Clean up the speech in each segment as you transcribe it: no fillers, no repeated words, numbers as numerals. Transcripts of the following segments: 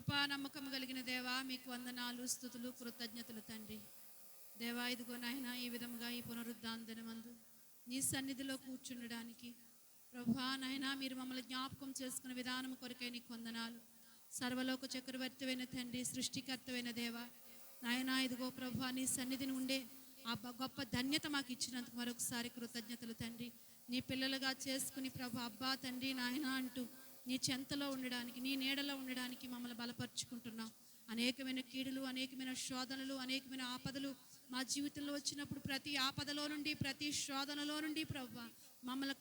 కృపా నమ్మకం కలిగిన దేవా, మీకు వందనాలు, స్తుతులు, కృతజ్ఞతలు తండ్రి. దేవా, ఇదిగో నాయన, ఈ విధముగా ఈ పునరుద్ధాన దినమందు నీ సన్నిధిలో కూర్చుండడానికి ప్రభా నాయన, మీరు మమ్మల్ని జ్ఞాపకం చేసుకున్న విధానం కొరకై నీకు వందనాలు. సర్వలోక చక్రవర్తివైన తండ్రి, సృష్టికర్తవైన దేవా నాయన, ఇదిగో ప్రభా నీ సన్నిధిని ఉండే ఆ గొప్ప ధన్యత మాకు ఇచ్చినందుకు మరొకసారి కృతజ్ఞతలు తండ్రి. నీ పిల్లలుగా చేసుకుని ప్రభా అబ్బా తండ్రి నాయన అంటూ నీ చెంతలో ఉండడానికి, నీ నీడలో ఉండడానికి మమ్మల్ని బలపరుచుకుంటున్నాం. అనేకమైన కీడులు, అనేకమైన శోధనలు, అనేకమైన ఆపదలు మా జీవితంలో వచ్చినప్పుడు ప్రతి ఆపదలో నుండి, ప్రతి శోధనలో నుండి ప్రభువా మమ్మల్ని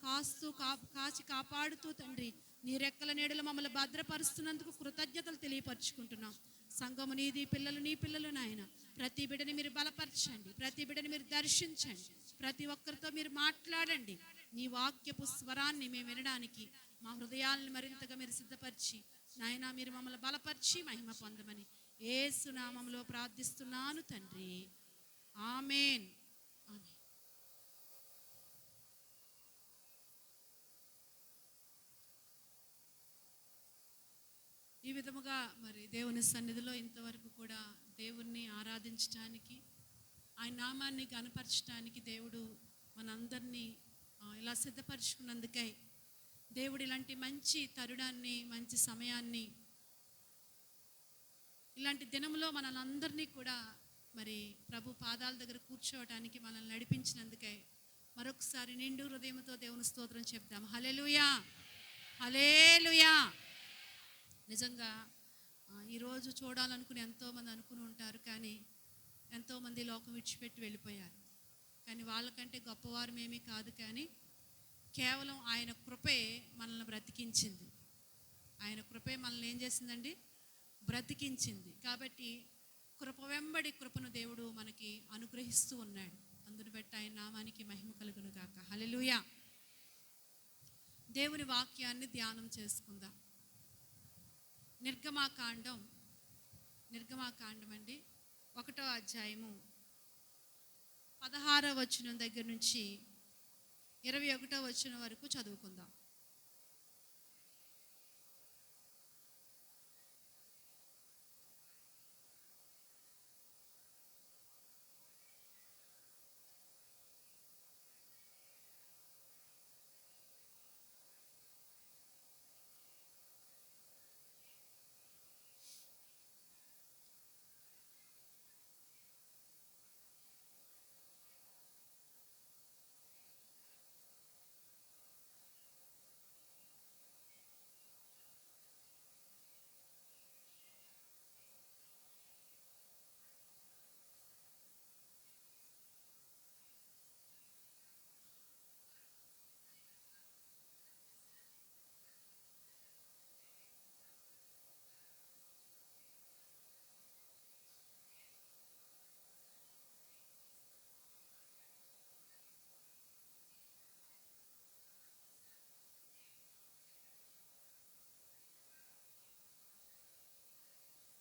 కాచి కాపాడుతూ తండ్రి నీ రెక్కల నీడలో మమ్మల్ని భద్రపరుస్తున్నందుకు కృతజ్ఞతలు తెలియపరుచుకుంటున్నాం. సంఘము నీది, పిల్లలు నీ పిల్లలు నాయన. ప్రతి బిడ్డని మీరు బలపరచండి, ప్రతి బిడ్డని మీరు దర్శించండి, ప్రతి ఒక్కరితో మీరు మాట్లాడండి. నీ వాక్యపు స్వరాన్ని మేము వినడానికి మా హృదయాలను మరింతగా మీరు సిద్ధపరిచి నాయన, మీరు మమ్మల్ని బలపరిచి మహిమ పొందమని యేసు నామములో ప్రార్థిస్తున్నాను తండ్రి, ఆమేన్. ఆమేన్. ఈ విధముగా మరి దేవుని సన్నిధిలో ఇంతవరకు కూడా దేవుణ్ణి ఆరాధించడానికి, ఆయన నామాన్ని గణపరచడానికి దేవుడు మనందరినీ ఇలా సిద్ధపరచుకున్నందుకై దేవుడు ఇలాంటి మంచి తరుణాన్ని, మంచి సమయాన్ని, ఇలాంటి దినంలో మనల్ని కూడా మరి ప్రభు పాదాల దగ్గర కూర్చోవడానికి మనల్ని నడిపించినందుకై మరొకసారి నిండు హృదయంతో దేవుని స్తోత్రం చెప్దాం. హల్లెలూయా, హల్లెలూయా. నిజంగా ఈరోజు చూడాలనుకుని ఎంతోమంది అనుకుని ఉంటారు, కానీ ఎంతోమంది లోకం విడిచిపెట్టి వెళ్ళిపోయారు. కానీ వాళ్ళకంటే గొప్పవారమేమీ కాదు, కానీ కేవలం ఆయన కృపే మనల్ని బ్రతికించింది. ఆయన కృపే మనల్ని ఏం చేసిందండి? బ్రతికించింది. కాబట్టి కృప వెంబడి కృపను దేవుడు మనకి అనుగ్రహిస్తూ ఉన్నాడు. అందును బట్టి ఆయన నామానికి మహిమ కలుగును గాక. హల్లెలూయా. దేవుని వాక్యాన్ని ధ్యానం చేసుకుందాం. నిర్గమాకాండం అండి 1వ అధ్యాయము 16వ వచనం దగ్గర నుంచి 21వ వచనం వరకు చదువుకుందాం.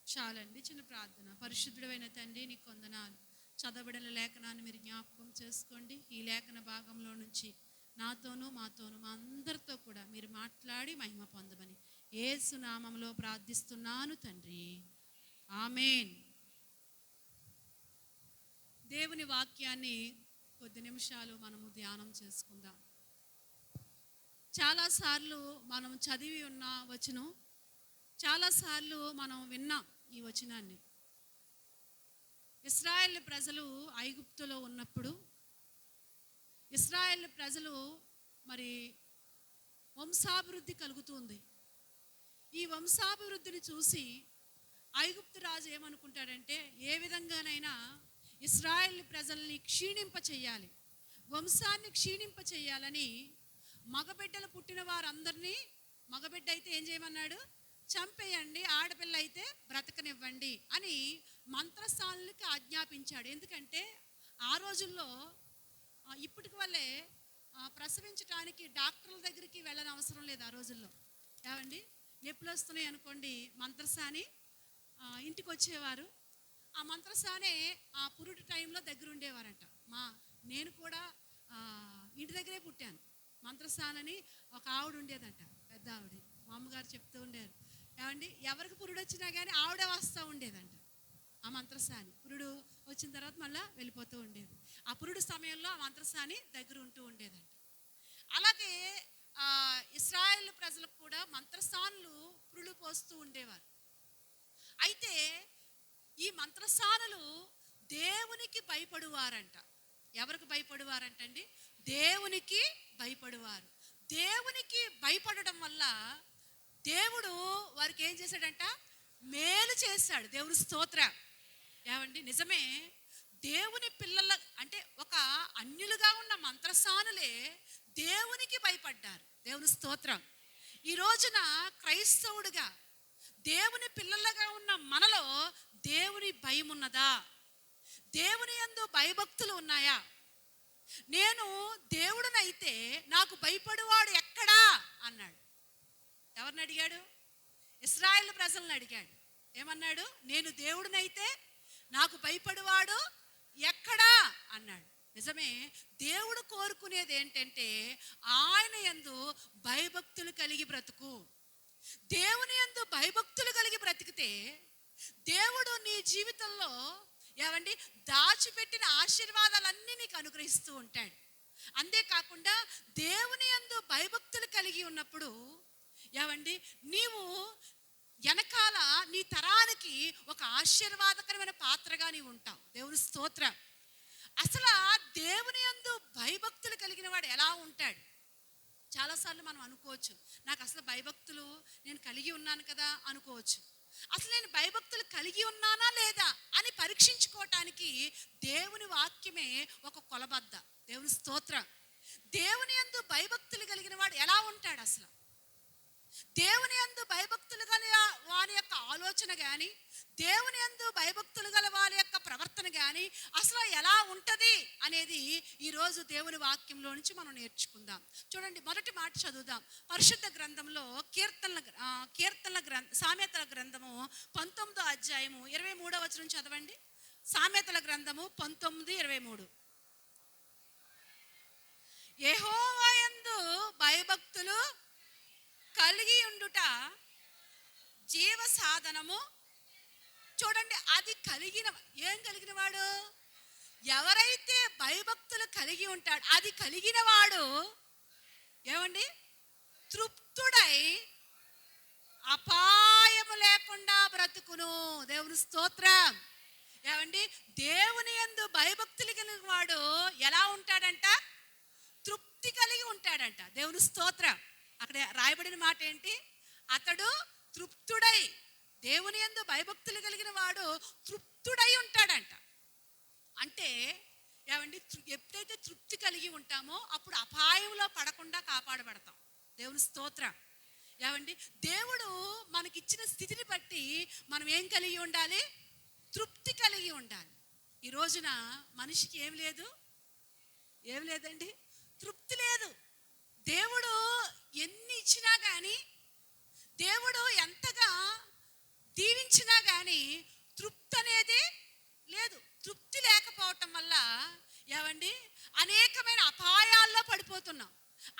చాలండి, చిన్న ప్రార్థన. పరిశుద్ధుడైన తండ్రి, నీకు వందనాలు. చదవబడిన లేఖనాన్ని మీరు జ్ఞాపకం చేసుకోండి. ఈ లేఖన భాగంలో నుంచి నాతోనూ, మాతోనూ, మా అందరితో కూడా మీరు మాట్లాడి మహిమ పొందమని యేసు నామములో ప్రార్థిస్తున్నాను తండ్రి, ఆమేన్. దేవుని వాక్యాన్ని కొద్ది నిమిషాలు మనము ధ్యానం చేసుకుందాం. చాలాసార్లు మనం చదివి ఉన్న వచనం, చాలాసార్లు మనం విన్నాం ఈ వచనాన్ని. ఇశ్రాయేలు ప్రజలు ఐగుప్తులో ఉన్నప్పుడు ఇశ్రాయేలు ప్రజలు మరి వంశాభివృద్ధి కలుగుతుంది. ఈ వంశాభివృద్ధిని చూసి ఐగుప్తు రాజు ఏమనుకుంటాడంటే, ఏ విధంగానైనా ఇశ్రాయేలు ప్రజల్ని క్షీణింప చేయాలి, వంశాన్ని క్షీణింప చేయాలని మగబిడ్డలు పుట్టిన వారందరినీ, మగబిడ్డ అయితే ఏం చేయమన్నాడు? చంపేయండి, ఆడపిల్ల అయితే బ్రతకనివ్వండి అని మంత్రస్థానులకి ఆజ్ఞాపించాడు. ఎందుకంటే ఆ రోజుల్లో ఇప్పటికి వల్లే ప్రసవించడానికి డాక్టర్ల దగ్గరికి వెళ్ళని అవసరం లేదు. ఆ రోజుల్లో ఏమండి, నొప్పులు వస్తున్నాయి అనుకోండి, మంత్రసాని ఇంటికి వచ్చేవారు. ఆ మంత్రసానే ఆ పురుటి టైంలో దగ్గర ఉండేవారంట. నేను కూడా ఇంటి దగ్గరే పుట్టాను. మంత్రసానని ఒక ఆవిడ ఉండేదంట, పెద్ద ఆవిడ. మా అమ్మగారు చెప్తూ ఉండేవారు, ఏమంటే ఏమండి, ఎవరికి పురుడు వచ్చినా కానీ ఆవిడే వస్తూ ఉండేదంట. ఆ మంత్రసాని పురుడు వచ్చిన తర్వాత మళ్ళీ వెళ్ళిపోతూ ఉండేది. ఆ పురుడు సమయంలో ఆ మంత్రసాని దగ్గర ఉంటూ ఉండేదంట. అలాగే ఇశ్రాయేలు ప్రజలకు కూడా మంత్రసానులు పురుడు పోస్తూ ఉండేవారు. అయితే ఈ మంత్రసానులు దేవునికి భయపడువారంట. ఎవరికి భయపడువారంటండి? దేవునికి భయపడువారు. దేవునికి భయపడడం వల్ల దేవుడు వారికి ఏం చేశాడంట? మేలు చేశాడు. దేవుని స్తోత్రం. ఏమండి, నిజమే. దేవుని పిల్లల అంటే ఒక అన్యులుగా ఉన్న మంత్రసానులే దేవునికి భయపడ్డారు. దేవుని స్తోత్రం. ఈ రోజున క్రైస్తవుడిగా దేవుని పిల్లలుగా ఉన్న మనలో దేవుని భయం ఉన్నదా? దేవుని యందు భయభక్తులు ఉన్నాయా? నేను దేవుడినైతే నాకు భయపడేవాడు ఎక్కడా అన్నాడు. ఎవరిని అడిగాడు? ఇశ్రాయేలు ప్రజలను అడిగాడు. ఏమన్నాడు? నేను దేవుడినైతే నాకు భయపడేవాడు ఎక్కడా అన్నాడు. నిజమే. దేవుడు కోరుకునేది ఏంటంటే ఆయన యందు భయభక్తులు కలిగి బ్రతుకు. దేవుని యందు భయభక్తులు కలిగి బ్రతికితే దేవుడు నీ జీవితంలో ఏమండి దాచిపెట్టిన ఆశీర్వాదాలన్నీ నీకు అనుగ్రహిస్తూ ఉంటాడు. అంతేకాకుండా దేవుని యందు భయభక్తులు కలిగి ఉన్నప్పుడు ఏమండి నీవు వెనకాల నీ తరానికి ఒక ఆశీర్వాదకరమైన పాత్రగా నీవు ఉంటావు. దేవుని స్తోత్రం. అసలు దేవుని యందు భయభక్తులు కలిగిన వాడు ఎలా ఉంటాడు? చాలాసార్లు మనం అనుకోవచ్చు, నాకు అసలు భయభక్తులు నేను కలిగి ఉన్నాను కదా అనుకోవచ్చు. అసలు నేను భయభక్తులు కలిగి ఉన్నానా లేదా అని పరీక్షించుకోవటానికి దేవుని వాక్యమే ఒక కొలబద్ద. దేవుని స్తోత్రం. దేవుని యందు భయభక్తులు కలిగిన వాడు ఎలా ఉంటాడు? అసలు దేవుని యందు భయభక్తులు గల వారి యొక్క ఆలోచన కానీ, దేవుని యందు భయభక్తులు గల వారి యొక్క ప్రవర్తన కానీ అసలు ఎలా ఉంటుంది అనేది ఈరోజు దేవుని వాక్యంలో నుంచి మనం నేర్చుకుందాం. చూడండి, మొదటి మాట చదువుదాం. పరిశుద్ధ గ్రంథంలో సామెతల గ్రంథము 19వ అధ్యాయము 23వ వచనం చదవండి. సామెతల గ్రంథము 19:23. యెహోవా యందు భయభక్తులు కలిగి ఉండుట జీవ సాధనము. చూడండి, అది ఏం కలిగిన వాడు? ఎవరైతే భయభక్తులు కలిగి ఉంటాడు, అది కలిగిన వాడు ఏమండి తృప్తుడై అపాయము లేకుండా బ్రతుకును. దేవుని స్తోత్రం. ఏమండి, దేవుని యందు భయభక్తులు కలిగిన వాడు ఎలా ఉంటాడంట? తృప్తి కలిగి ఉంటాడంట. దేవుని స్తోత్రం. అక్కడ రాయబడిన మాట ఏంటి? అతడు తృప్తుడై. దేవుని యందు భయభక్తులు కలిగిన వాడు తృప్తుడై ఉంటాడంట. అంటే ఏమండి, ఎప్పుడైతే తృప్తి కలిగి ఉంటామో అప్పుడు అపాయంలో పడకుండా కాపాడబడతాం. దేవుని స్తోత్రం. ఏమండి, దేవుడు మనకిచ్చిన స్థితిని బట్టి మనం ఏం కలిగి ఉండాలి? తృప్తి కలిగి ఉండాలి. ఈ రోజున మనిషికి ఏం లేదండి, తృప్తి లేదు. దేవుడు ఎన్ని ఇచ్చినా కానీ, దేవుడు ఎంతగా దీవించినా కానీ తృప్తి అనేది లేదు. తృప్తి లేకపోవటం వల్ల ఏమండి అనేకమైన అపాయాల్లో పడిపోతున్నాం,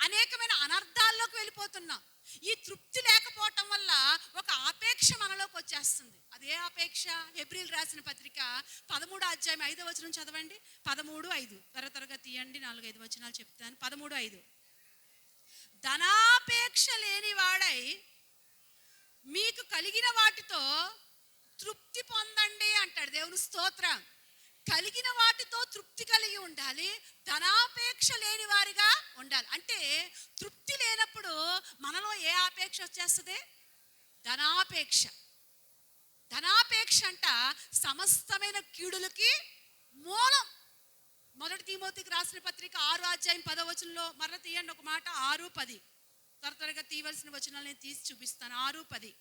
అనేకమైన అనర్థాల్లోకి వెళ్ళిపోతున్నాం. ఈ తృప్తి లేకపోవటం వల్ల ఒక ఆపేక్ష మనలోకి వచ్చేస్తుంది. అదే ఆపేక్ష. హెబ్రీలు రాసిన పత్రిక 13వ అధ్యాయం 5వ వచనం చదవండి. 13:5 త్వరగా తీయండి. 4-5 వచనాలు చెప్తాను. 13:5. ధనాపేక్ష లేనివాడై మీకు కలిగిన వాటితో తృప్తి పొందండి అంటాడు. దేవుని స్తోత్రం. కలిగిన వాటితో తృప్తి కలిగి ఉండాలి, ధనాపేక్ష లేని వారిగా ఉండాలి. అంటే తృప్తి లేనప్పుడు మనలో ఏ ఆపేక్ష వచ్చేస్తుంది? ధనాపేక్ష. ధనాపేక్ష అంట సమస్తమైన కీడులకి మూలం. మొదటి తిమోతికి రాసిన పత్రిక 6వ అధ్యాయం 10వ వచనంలో మరల తీయండి ఒక మాట. 6-10 త్వరగా తీయవలసిన వచనాలు నేను తీసి చూపిస్తాను. 6-10.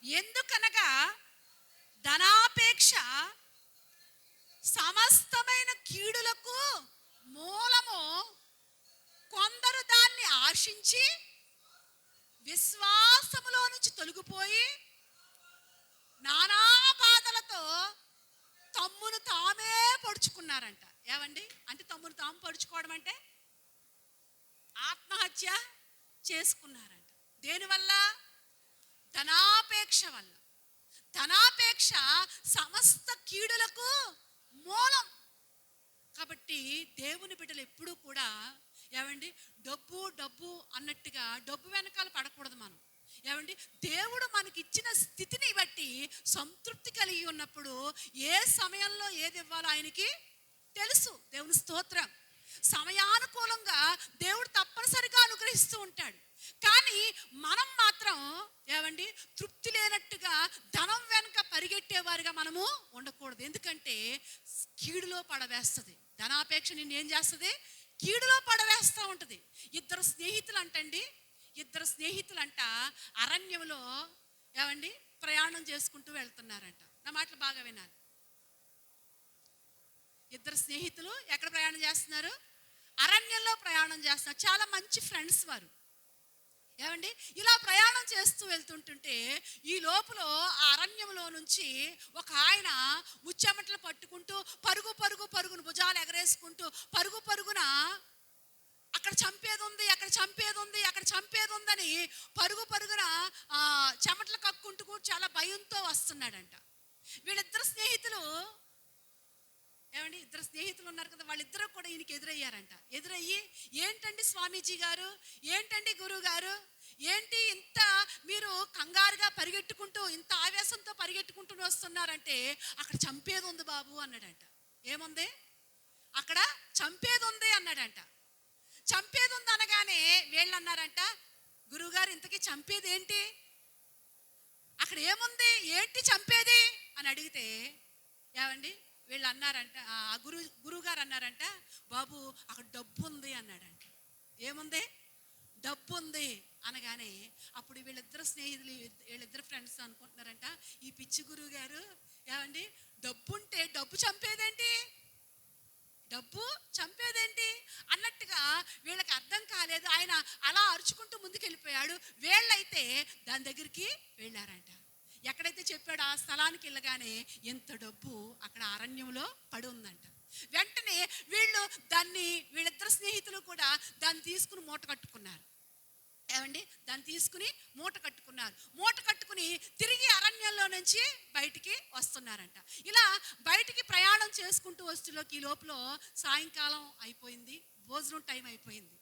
ఎందుకనగా ధనాపేక్ష సమస్తమైన కీడులకు మూలము. కొందరు దాన్ని ఆశించి విశ్వాసములో నుంచి తొలగిపోయి నానా బాధలతో తమ్మును తామే పొడుచుకున్నారంట. ఏమండి, అంటే తమ్మును తాము పొడుచుకోవడం అంటే ఆత్మహత్య చేసుకున్నారంట. దేనివల్ల? ధనాపేక్ష ధనాపేక్ష వల్ల. ధనాపేక్ష సమస్త కీడులకు మూలం. కాబట్టి దేవుని బిడ్డలు ఎప్పుడూ కూడా ఏమండి డబ్బు డబ్బు అన్నట్టుగా డబ్బు వెనకాల పడకూడదు మనం. ఏమండి దేవుడు మనకి ఇచ్చిన స్థితిని బట్టి సంతృప్తి కలిగి ఉన్నప్పుడు ఏ సమయంలో ఏది ఇవ్వాలో ఆయనకి తెలుసు. దేవుని స్తోత్రం. సమయానుకూలంగా దేవుడు తప్పనిసరిగా అనుగ్రహిస్తూ ఉంటాడు. కానీ మనం మాత్రం ఏమండి తృప్తి లేనట్టుగా ధనం వెనుక పరిగెట్టేవారుగా మనము ఉండకూడదు. ఎందుకంటే కీడులో పడవేస్తుంది. ధనాపేక్ష నిన్ను ఏం చేస్తుంది? కీడులో పడవేస్తూ ఉంటుంది. ఇద్దరు స్నేహితులంట అరణ్యంలో ఏమండి ప్రయాణం చేసుకుంటూ వెళ్తున్నారంట. నా మాటలు బాగా వినాలి. ఇద్దరు స్నేహితులు ఎక్కడ ప్రయాణం చేస్తున్నారు? అరణ్యంలో ప్రయాణం చేస్తున్నారు. చాలా మంచి ఫ్రెండ్స్ వారు. ఏమండి ఇలా ప్రయాణం చేస్తూ వెళ్తుంటుంటే ఈ లోపల ఆ అరణ్యంలో నుంచి ఒక ఆయన ముచ్చెమటలు పట్టుకుంటూ పరుగును భుజాలు ఎగరేసుకుంటూ పరుగున అక్కడ చంపేది ఉందని పరుగున చెమటలు కక్కుంటూ చాలా భయంతో వస్తున్నాడంట. వీళ్ళిద్దరు స్నేహితులు ఏమండి ఇద్దరు స్నేహితులు ఉన్నారు కదా, వాళ్ళిద్దరూ కూడా ఈయనకి ఎదురయ్యి ఏంటండి స్వామీజీ గారు, ఏంటండి గురువు గారు, ఏంటి ఇంత మీరు కంగారుగా పరిగెట్టుకుంటూ ఇంత ఆవేశంతో పరిగెట్టుకుంటూ వస్తున్నారంటే అక్కడ చంపేది ఉంది బాబు అన్నాడంట. ఏముంది? అక్కడ చంపేది ఉంది అన్నాడంట. చంపేది ఉంది అనగానే వీళ్ళు అన్నారంట, గురువుగారు ఇంతకీ చంపేది ఏంటి? అక్కడ ఏముంది? ఏంటి చంపేది అని అడిగితే ఏమండి వీళ్ళు అన్నారంట, ఆ గురువుగారు అన్నారంట, బాబు అక్కడ డబ్బు ఉంది అన్నాడంట. ఏముంది? డబ్బు ఉంది అనగానే అప్పుడు వీళ్ళిద్దరు ఫ్రెండ్స్ అనుకుంటున్నారంట, ఈ పిచ్చి గురువు గారు ఏమండి డబ్బు ఉంటే డబ్బు చంపేదేంటి అన్నట్టుగా వీళ్ళకి అర్థం కాలేదు. ఆయన అలా అరుచుకుంటూ ముందుకు వెళ్ళిపోయాడు. వీళ్ళైతే దాని దగ్గరికి వెళ్ళారంట. ఎక్కడైతే చెప్పాడో ఆ స్థలానికి వెళ్ళగానే ఎంత డబ్బు అక్కడ అరణ్యంలో పడి ఉందంట. వెంటనే వీళ్ళిద్దరు స్నేహితులు కూడా దాన్ని తీసుకుని మూట కట్టుకున్నారు. ఏమండి దాన్ని తీసుకుని మూట కట్టుకుని తిరిగి అరణ్యంలో నుంచి బయటికి వస్తున్నారంట. ఇలా బయటికి ప్రయాణం చేసుకుంటూ వస్తులోకి ఈ లోపల సాయంకాలం అయిపోయింది, భోజనం టైం అయిపోయింది.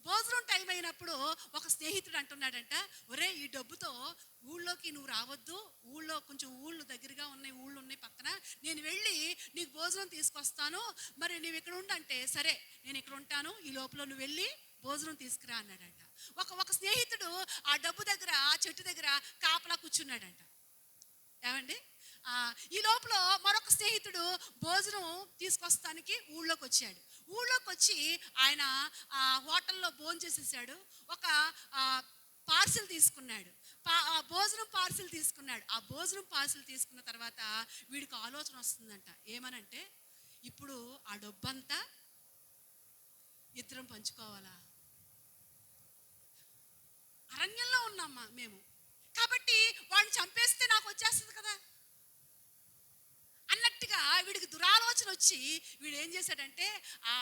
భోజనం టైం అయినప్పుడు ఒక స్నేహితుడు అంటున్నాడంట, ఒరే ఈ డబ్బుతో ఊళ్ళోకి నువ్వు రావద్దు, ఊళ్ళో కొంచెం ఊళ్ళు దగ్గరగా ఊళ్ళు ఉన్నాయి పక్కన, నేను వెళ్ళి నీకు భోజనం తీసుకొస్తాను, మరి నువ్వు ఇక్కడ ఉండంటే సరే నేను ఇక్కడ ఉంటాను, ఈ లోపల నువ్వు వెళ్ళి భోజనం తీసుకురా అన్నాడంట. ఒక స్నేహితుడు ఆ డబ్బు దగ్గర ఆ చెట్టు దగ్గర కాపలా కూర్చున్నాడంట. ఏమండి ఈ లోపల మరొక స్నేహితుడు భోజనం తీసుకొస్తానికి ఊళ్ళోకి వచ్చి ఆయన ఆ హోటల్లో భోజనం చేసేసాడు. ఒక పార్సిల్ తీసుకున్నాడు, భోజనం పార్సిల్ తీసుకున్నాడు. ఆ భోజనం పార్సిల్ తీసుకున్న తర్వాత వీడికి ఆలోచన వస్తుందంట. ఏమనంటే ఇప్పుడు ఆ డబ్బంతా ఇద్దరం పంచుకోవాలా? అరణ్యంలో ఉన్నామా మేము, కాబట్టి వాడిని చంపేస్తే నాకు వచ్చేస్తుంది కదా అన్నట్టుగా వీడికి దురాలోచన వచ్చి వీడు ఏం చేశాడంటే ఆ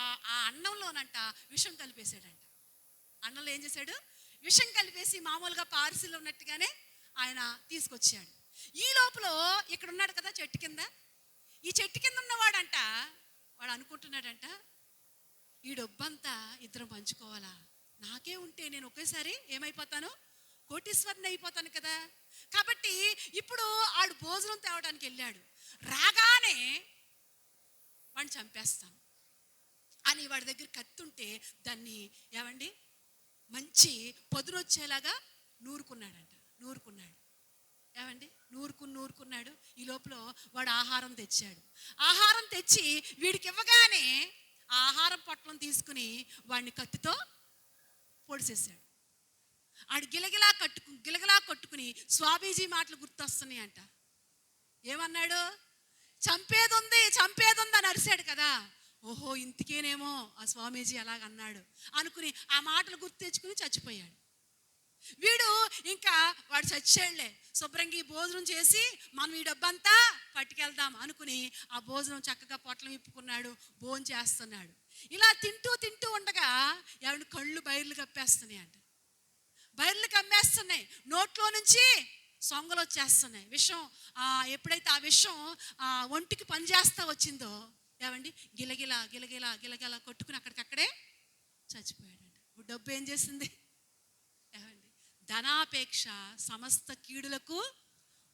అన్నంలోనంట విషం కలిపేశాడంట. అన్నంలో ఏం చేశాడు? విషం కలిపేసి మామూలుగా పార్సిల్ ఉన్నట్టుగానే ఆయన తీసుకొచ్చాడు. ఈ లోపల ఇక్కడ ఉన్నాడు కదా చెట్టు కింద, ఈ చెట్టు కింద ఉన్నవాడంట వాడు అనుకుంటున్నాడంట, ఈ డబ్బంతా ఇద్దరం పంచుకోవాలా? నాకే ఉంటే నేను ఒకేసారి ఏమైపోతాను? కోటీశ్వరుని అయిపోతాను కదా. కాబట్టి ఇప్పుడు ఆడు భోజనం తేవడానికి వెళ్ళాడు, రాగానే వాడిని చంపేస్తాను అని వాడి దగ్గర కత్తుంటే దాన్ని ఏమండి మంచి పొదునొచ్చేలాగా నూరుకున్నాడు. ఏమండి నూరుకున్నాడు. ఈ లోపల వాడు ఆహారం తెచ్చి వీడికి ఇవ్వగానే ఆ ఆహారం పొట్లం తీసుకుని వాడిని కత్తితో పొడిసేసాడు. ఆడు గిలగిలా కట్టుకుని స్వామీజీ మాటలు గుర్తొస్తున్నాయి అంట. ఏమన్నాడు? చంపేది ఉంది అని అరిశాడు కదా. ఓహో ఇంతకేనేమో ఆ స్వామీజీ అలాగన్నాడు అనుకుని ఆ మాటలు గుర్తు తెచ్చుకుని చచ్చిపోయాడు. వాడు చచ్చాడులే, శుభ్రంగా భోజనం చేసి మనం ఈ డబ్బంతా పట్టుకెళ్దాం అనుకుని ఆ భోజనం చక్కగా పొట్లం ఇప్పుకున్నాడు, భోజనం చేస్తున్నాడు. ఇలా తింటూ ఉండగా కళ్ళు బైర్లు కమ్మేస్తున్నాయి, నోట్లో నుంచి సొంగలు వచ్చేస్తున్నాయి. విషం ఎప్పుడైతే ఆ విషం ఒంటికి పనిచేస్తా వచ్చిందో ఏమండి గిలగిల గిలగిల గిలగిల కొట్టుకుని అక్కడికక్కడే చచ్చిపోయాడండి. డబ్బు ఏం చేసింది ఏమండి? ధనాపేక్ష సమస్త కీడులకు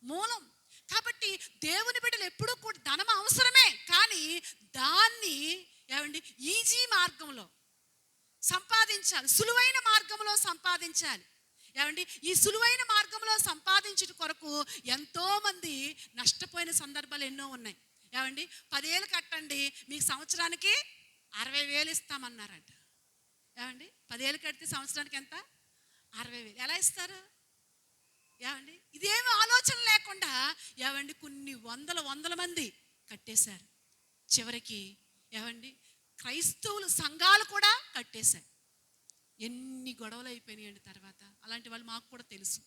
మూలం. కాబట్టి దేవుని బిడ్డలు ఎప్పుడూ కూడా ధనం అవసరమే, కానీ దాన్ని ఏమండి ఈజీ మార్గంలో సంపాదించాలి, సులువైన మార్గంలో సంపాదించాలి. ఏమండి ఈ సులువైన మార్గంలో సంపాదించుట కొరకు ఎంతోమంది నష్టపోయిన సందర్భాలు ఎన్నో ఉన్నాయి. ఏమండి 10 ఏళ్ళు కట్టండి మీకు సంవత్సరానికి 60,000 ఇస్తామన్నారంట. ఏమండి 10 ఏళ్ళు కడితే సంవత్సరానికి ఎంత? 60,000. ఎలా ఇస్తారు ఏమండి? ఇదేమి ఆలోచన లేకుండా ఏమండి కొన్ని వందల మంది కట్టేశారు. చివరికి ఏమండి క్రైస్తవులు సంఘాలు కూడా కట్టేశాయి. ఎన్ని గొడవలు అయిపోయినాయండి తర్వాత. అలాంటి వాళ్ళు మాకు కూడా తెలుసు.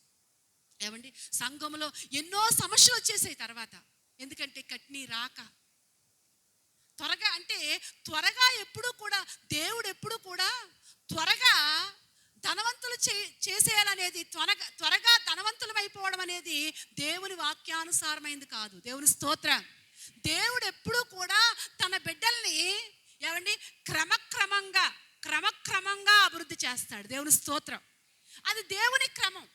ఏమండి సంఘంలో ఎన్నో సమస్యలు వచ్చేసాయి తర్వాత. ఎందుకంటే కట్నీ రాక త్వరగా, అంటే త్వరగా ఎప్పుడూ కూడా దేవుడు ఎప్పుడూ కూడా త్వరగా ధనవంతులు చేసేయాలనేది, త్వరగా ధనవంతులం అయిపోవడం అనేది దేవుని వాక్యానుసారమైంది కాదు. దేవుని స్తోత్రం. దేవుడు ఎప్పుడూ కూడా తన బిడ్డల్ని ఏమండి క్రమక్రమంగా అభివృద్ధి చేస్తాడు. దేవుని స్తోత్రం. అది దేవుని క్రమం.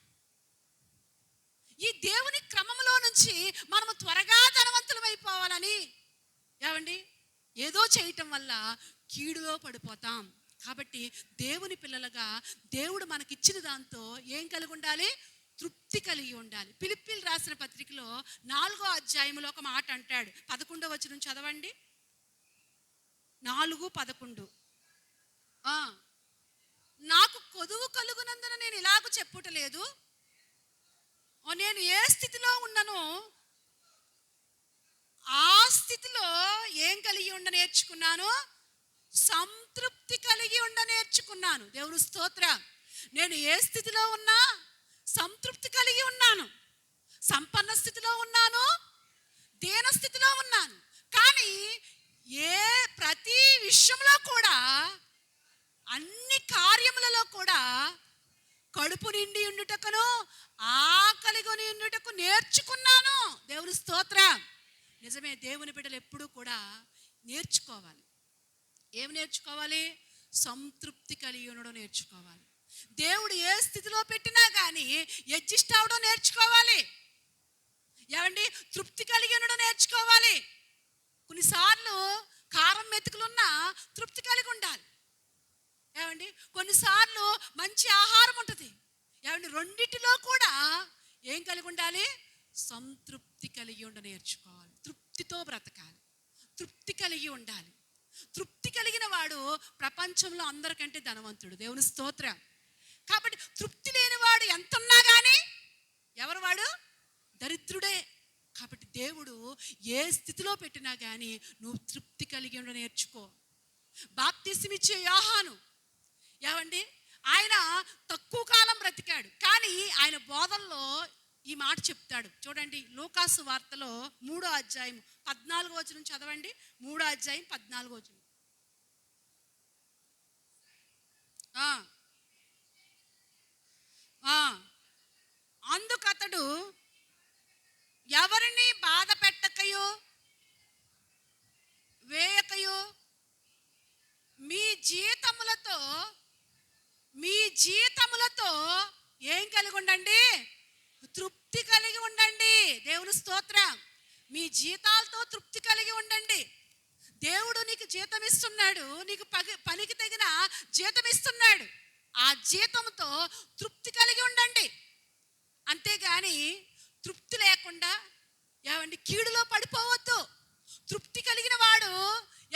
ఈ దేవుని క్రమంలో నుంచి మనము త్వరగా ధనవంతులం అయిపోవాలని ఏమండి ఏదో చేయటం వల్ల కీడులో పడిపోతాం. కాబట్టి దేవుని పిల్లలుగా దేవుడు మనకిచ్చిన దాంతో ఏం కలిగి ఉండాలి? తృప్తి కలిగి ఉండాలి. ఫిలిప్పీయులు రాసిన పత్రికలో 4వ అధ్యాయంలో ఒక మాట అంటాడు. 11వ వచనం చదవండి. 4:11. నాకు కొదువు కలుగునందున నేను ఇలాగ చెప్పుటలేదు, నేను ఏ స్థితిలో ఉన్నానో ఆ స్థితిలో ఏం కలిగి ఉండ నేర్చుకున్నాను? సంతృప్తి కలిగి ఉండ నేర్చుకున్నాను. దేవుని స్తోత్రం. నేను ఏ స్థితిలో ఉన్నా సంతృప్తి కలిగి ఉన్నాను. సంపన్న స్థితిలో ఉన్నాను, దీన స్థితిలో ఉన్నాను. కానీ ప్రతి విషయంలో కూడా, అన్ని కార్యములలో కూడా కడుపు నిండి ఉండుటకును ఆకలిగొని ఉండుటకు నేర్చుకున్నాను. దేవుని స్తోత్రం. నిజమే, దేవుని బిడ్డలు ఎప్పుడూ కూడా నేర్చుకోవాలి. ఏమి నేర్చుకోవాలి? సంతృప్తి కలిగి ఉండడం నేర్చుకోవాలి. దేవుడు ఏ స్థితిలో పెట్టినా కానీ అడ్జస్ట్ అవడం నేర్చుకోవాలి. ఏమండి తృప్తి కలిగి ఉండడం నేర్చుకోవాలి. కొన్నిసార్లు కారం మెతుకులున్నా తృప్తి కలిగి ఉండాలి. ఏమండి కొన్నిసార్లు మంచి ఆహారం ఉంటుంది. ఏమండి రెండిటిలో కూడా ఏం కలిగి ఉండాలి? సంతృప్తి కలిగి ఉండ నేర్చుకోవాలి. తృప్తితో బ్రతకాలి, తృప్తి కలిగి ఉండాలి. తృప్తి కలిగిన వాడు ప్రపంచంలో అందరికంటే ధనవంతుడు. దేవుని స్తోత్రం. కాబట్టి తృప్తి లేనివాడు ఎంత ఉన్నా కానీ ఎవరు వాడు? దరిద్రుడే. కాబట్టి దేవుడు ఏ స్థితిలో పెట్టినా కానీ నువ్వు తృప్తి కలిగి ఉండ నేర్చుకో. బాప్తిస్మం ఇచ్చే యోహాను ఏమండి ఆయన తక్కువ కాలం బ్రతికాడు, కానీ ఆయన బోధనలో ఈ మాట చెప్తాడు. చూడండి లూకాసు వార్తలో 3వ అధ్యాయం 14వ వచనం చదవండి. 3వ అధ్యాయం 14వ వచనం. అందుకతడు ఎవరిని బాధ పెట్టకయో వేయకయో మీ జీతములతో ఏం కలిగి ఉండండి? తృప్తి కలిగి ఉండండి. దేవుని స్తోత్రం. మీ జీతాలతో తృప్తి కలిగి ఉండండి. దేవుడు నీకు జీతం ఇస్తున్నాడు, నీకు పనికి తగిన జీతం ఇస్తున్నాడు. ఆ జీతంతో తృప్తి కలిగి ఉండండి. అంతేగాని తృప్తి లేకుండా ఏమండి కీడులో పడిపోవద్దు. తృప్తి కలిగిన వాడు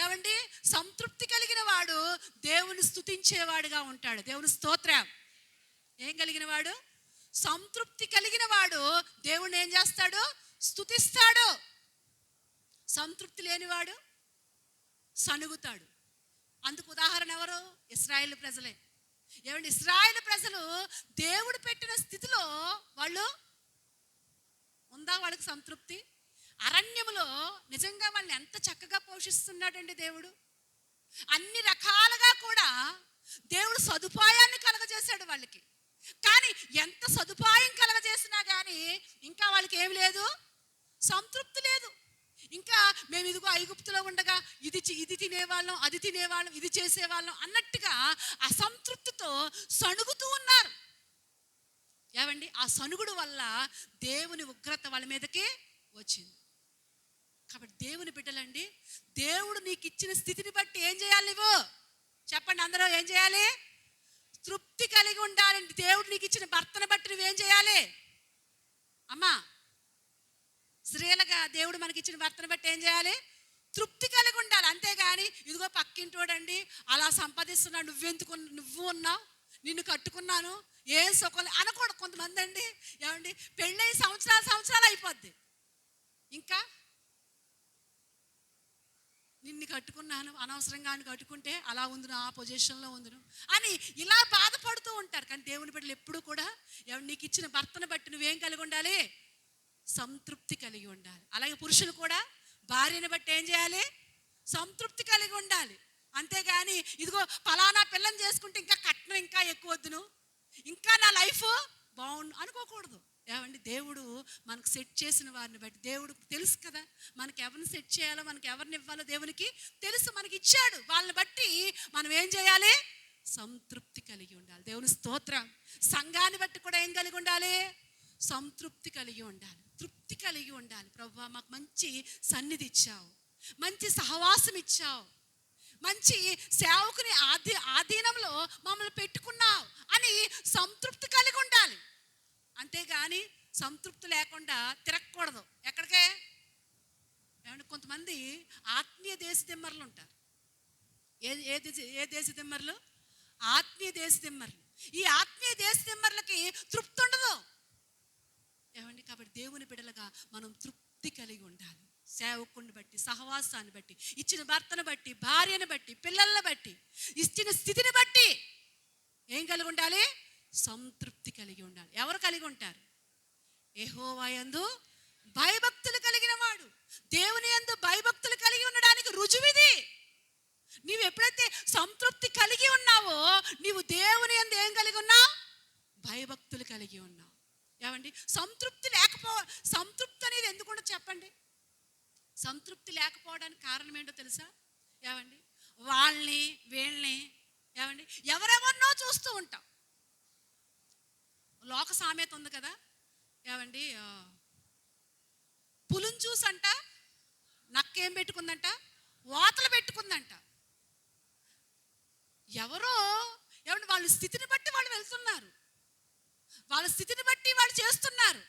ఏమండి సంతృప్తి కలిగిన వాడు దేవుని స్తుతించేవాడుగా ఉంటాడు. దేవుని స్తోత్రం. ఏం కలిగిన వాడు? సంతృప్తి కలిగిన వాడు దేవుణ్ణి ఏం చేస్తాడు? స్తుతిస్తాడు. సంతృప్తి లేనివాడు సనుగుతాడు. అందుకు ఉదాహరణ ఎవరు? ఇశ్రాయేలు ప్రజలే. ఏమండి ఇశ్రాయేలు ప్రజలు దేవుడు పెట్టిన స్థితిలో వాళ్ళు ఉందా? వాళ్ళకి సంతృప్తి? అరణ్యములో నిజంగా వాళ్ళని ఎంత చక్కగా పోషిస్తున్నాడండి దేవుడు. అన్ని రకాలుగా కూడా దేవుడు సదుపాయాన్ని కలగజేశాడు వాళ్ళకి. కానీ ఎంత సదుపాయం కలగజేసినా కానీ ఇంకా వాళ్ళకి ఏమి లేదు, సంతృప్తి లేదు. ఇంకా మేము ఇదిగో ఐగుప్తులో ఉండగా ఇది తినేవాళ్ళం, అది తినేవాళ్ళం, ఇది చేసేవాళ్ళం అన్నట్టుగా అసంతృప్తితో సణుగుతూ ఉన్నారు. ఏమండి, ఆ సణుగుడు వల్ల దేవుని ఉగ్రత వాళ్ళ మీదకి వచ్చింది. కాబట్టి దేవుని బిడ్డలండి, దేవుడు నీకు ఇచ్చిన స్థితిని బట్టి ఏం చేయాలి? నువ్వు చెప్పండి, అందరూ ఏం చేయాలి? తృప్తి కలిగి ఉండాలండి. దేవుడు నీకు ఇచ్చిన భర్తను బట్టి నువ్వేం చేయాలి? అమ్మా, స్త్రీలుగా దేవుడు మనకి ఇచ్చిన భర్తను బట్టి ఏం చేయాలి? తృప్తి కలిగి ఉండాలి. అంతేగాని ఇదిగో పక్కింటోడండి అలా సంపాదిస్తున్నాడు, నువ్వు ఉన్నావు, నిన్ను కట్టుకున్నాను, ఏం సుఖం అనకూడదు. కొంతమంది అండి, ఏమండి, పెళ్ళై సంవత్సరాలు అయిపోద్ది, ఇంకా నిన్ను కట్టుకున్నాను, అనవసరంగా అని కట్టుకుంటే అలా ఉందును, ఆ పొజిషన్లో ఉందును అని ఇలా బాధపడుతూ ఉంటారు. కానీ దేవుని బిడ్డలు ఎప్పుడు కూడా నీకు ఇచ్చిన భర్తను బట్టి నువ్వేం కలిగి ఉండాలి? సంతృప్తి కలిగి ఉండాలి. అలాగే పురుషులు కూడా భార్యను బట్టి ఏం చేయాలి? సంతృప్తి కలిగి ఉండాలి. అంతేగాని ఇదిగో ఫలానా పిల్లని చేసుకుంటే ఇంకా కట్నం ఇంకా ఎక్కువ వద్దును, ఇంకా నా లైఫ్ బాగుండు అనుకోకూడదు. ఏమండి, దేవుడు మనకు సెట్ చేసిన వారిని బట్టి, దేవుడు తెలుసు కదా మనకి ఎవరిని సెట్ చేయాలో, మనకి ఎవరిని ఇవ్వాలో దేవునికి తెలుసు, మనకి ఇచ్చాడు. వాళ్ళని బట్టి మనం ఏం చేయాలి? సంతృప్తి కలిగి ఉండాలి. దేవుని స్తోత్రం. సంఘాన్ని బట్టి కూడా ఏం కలిగి ఉండాలి? సంతృప్తి కలిగి ఉండాలి, తృప్తి కలిగి ఉండాలి. ప్రభువా, మాకు మంచి సన్నిధి ఇచ్చావు, మంచి సహవాసం ఇచ్చావు, మంచి సేవకుని ఆధీనంలో మమ్మల్ని పెట్టుకున్నావు అని సంతృప్తి కలిగి ఉండాలి. అంతేగాని సంతృప్తి లేకుండా తిరగకూడదు. ఎక్కడికే? ఏమంటే కొంతమంది ఆత్మీయ దేశదిమ్మరులు ఉంటారు. ఏ దేశదిమ్మరులు? ఆత్మీయ దేశదిమ్మరులు. ఈ ఆత్మీయ దేశదిమ్మరులకి తృప్తి ఉండదు. ఏమండి, కాబట్టి దేవుని బిడ్డలుగా మనం తృప్తి కలిగి ఉండాలి. సేవకుని బట్టి, సహవాసాన్ని బట్టి, ఇచ్చిన భర్తను బట్టి, భార్యను బట్టి, పిల్లలను బట్టి, ఇచ్చిన స్థితిని బట్టి ఏం కలిగి ఉండాలి? సంతృప్తి కలిగి ఉండాలి. ఎవరు కలిగి ఉంటారు? యెహోవా యందు భయభక్తులు కలిగిన వాడు. దేవుని యందు భయభక్తులు కలిగి ఉండడానికి రుజువిది. నీవు ఎప్పుడైతే సంతృప్తి కలిగి ఉన్నావో, నీవు దేవుని యందు ఏం కలిగి ఉన్నావు? భయభక్తులు కలిగి ఉన్నావు. ఏమండి, సంతృప్తి అనేది ఎందుకుండో చెప్పండి. సంతృప్తి లేకపోవడానికి కారణం ఏంటో తెలుసా? ఏమండి, వాళ్ళని వీళ్ళని ఏమండి ఎవరెవరినో చూస్తూ ఉంటాం. లోక సామెత ఉంది కదా, ఏమండి, పులుని చూసంట నక్కేం పెట్టుకుందంట? వాతలు పెట్టుకుందంట. ఎవరో ఏమండి వాళ్ళ స్థితిని బట్టి వాళ్ళు వెళ్తున్నారు, వాళ్ళ స్థితిని బట్టి వాళ్ళు చేస్తున్నారు.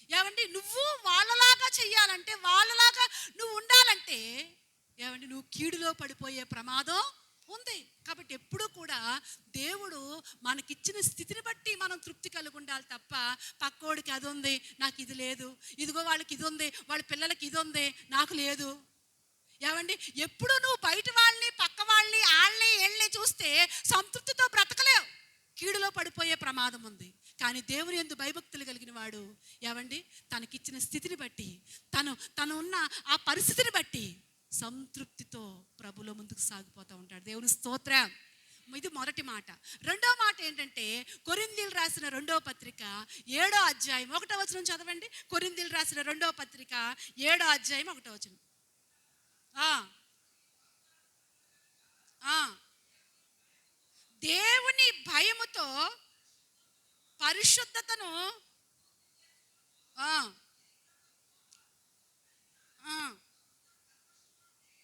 ఏమండి, నువ్వు వాళ్ళలాగా చెయ్యాలంటే, వాళ్ళలాగా నువ్వు ఉండాలంటే ఏమండి నువ్వు కీడులో పడిపోయే ప్రమాదం ఉంది. కాబట్టి ఎప్పుడూ కూడా దేవుడు మనకిచ్చిన స్థితిని బట్టి మనం తృప్తి కలిగి ఉండాలి తప్ప, పక్కోడికి అది ఉంది నాకు ఇది లేదు, ఇదిగో వాళ్ళకి ఇది ఉంది, వాళ్ళ పిల్లలకి ఇది ఉంది నాకు లేదు. ఏమండి, ఎప్పుడు నువ్వు బయట వాళ్ళని, పక్క వాళ్ళని, వాళ్ళని వీళ్ళని చూస్తే సంతృప్తితో బ్రతకలేవు, కీడులో పడిపోయే ప్రమాదం ఉంది. కానీ దేవుని యందు భయభక్తులు కలిగిన వాడు ఏమండి తనకిచ్చిన స్థితిని బట్టి, తను ఉన్న ఆ పరిస్థితిని బట్టి సంతృప్తితో ప్రభులో ముందుకు సాగిపోతూ ఉంటాడు. దేవుని స్తోత్రం. ఇది మొదటి మాట. రెండో మాట ఏంటంటే, కొరింథీయులకు రాసిన 2వ పత్రిక 7వ అధ్యాయం 1వ వచనం చదవండి. కొరింథీయులకు రాసిన 2వ పత్రిక 7వ అధ్యాయం 1వ వచనం. దేవుని భయముతో పరిశుద్ధతను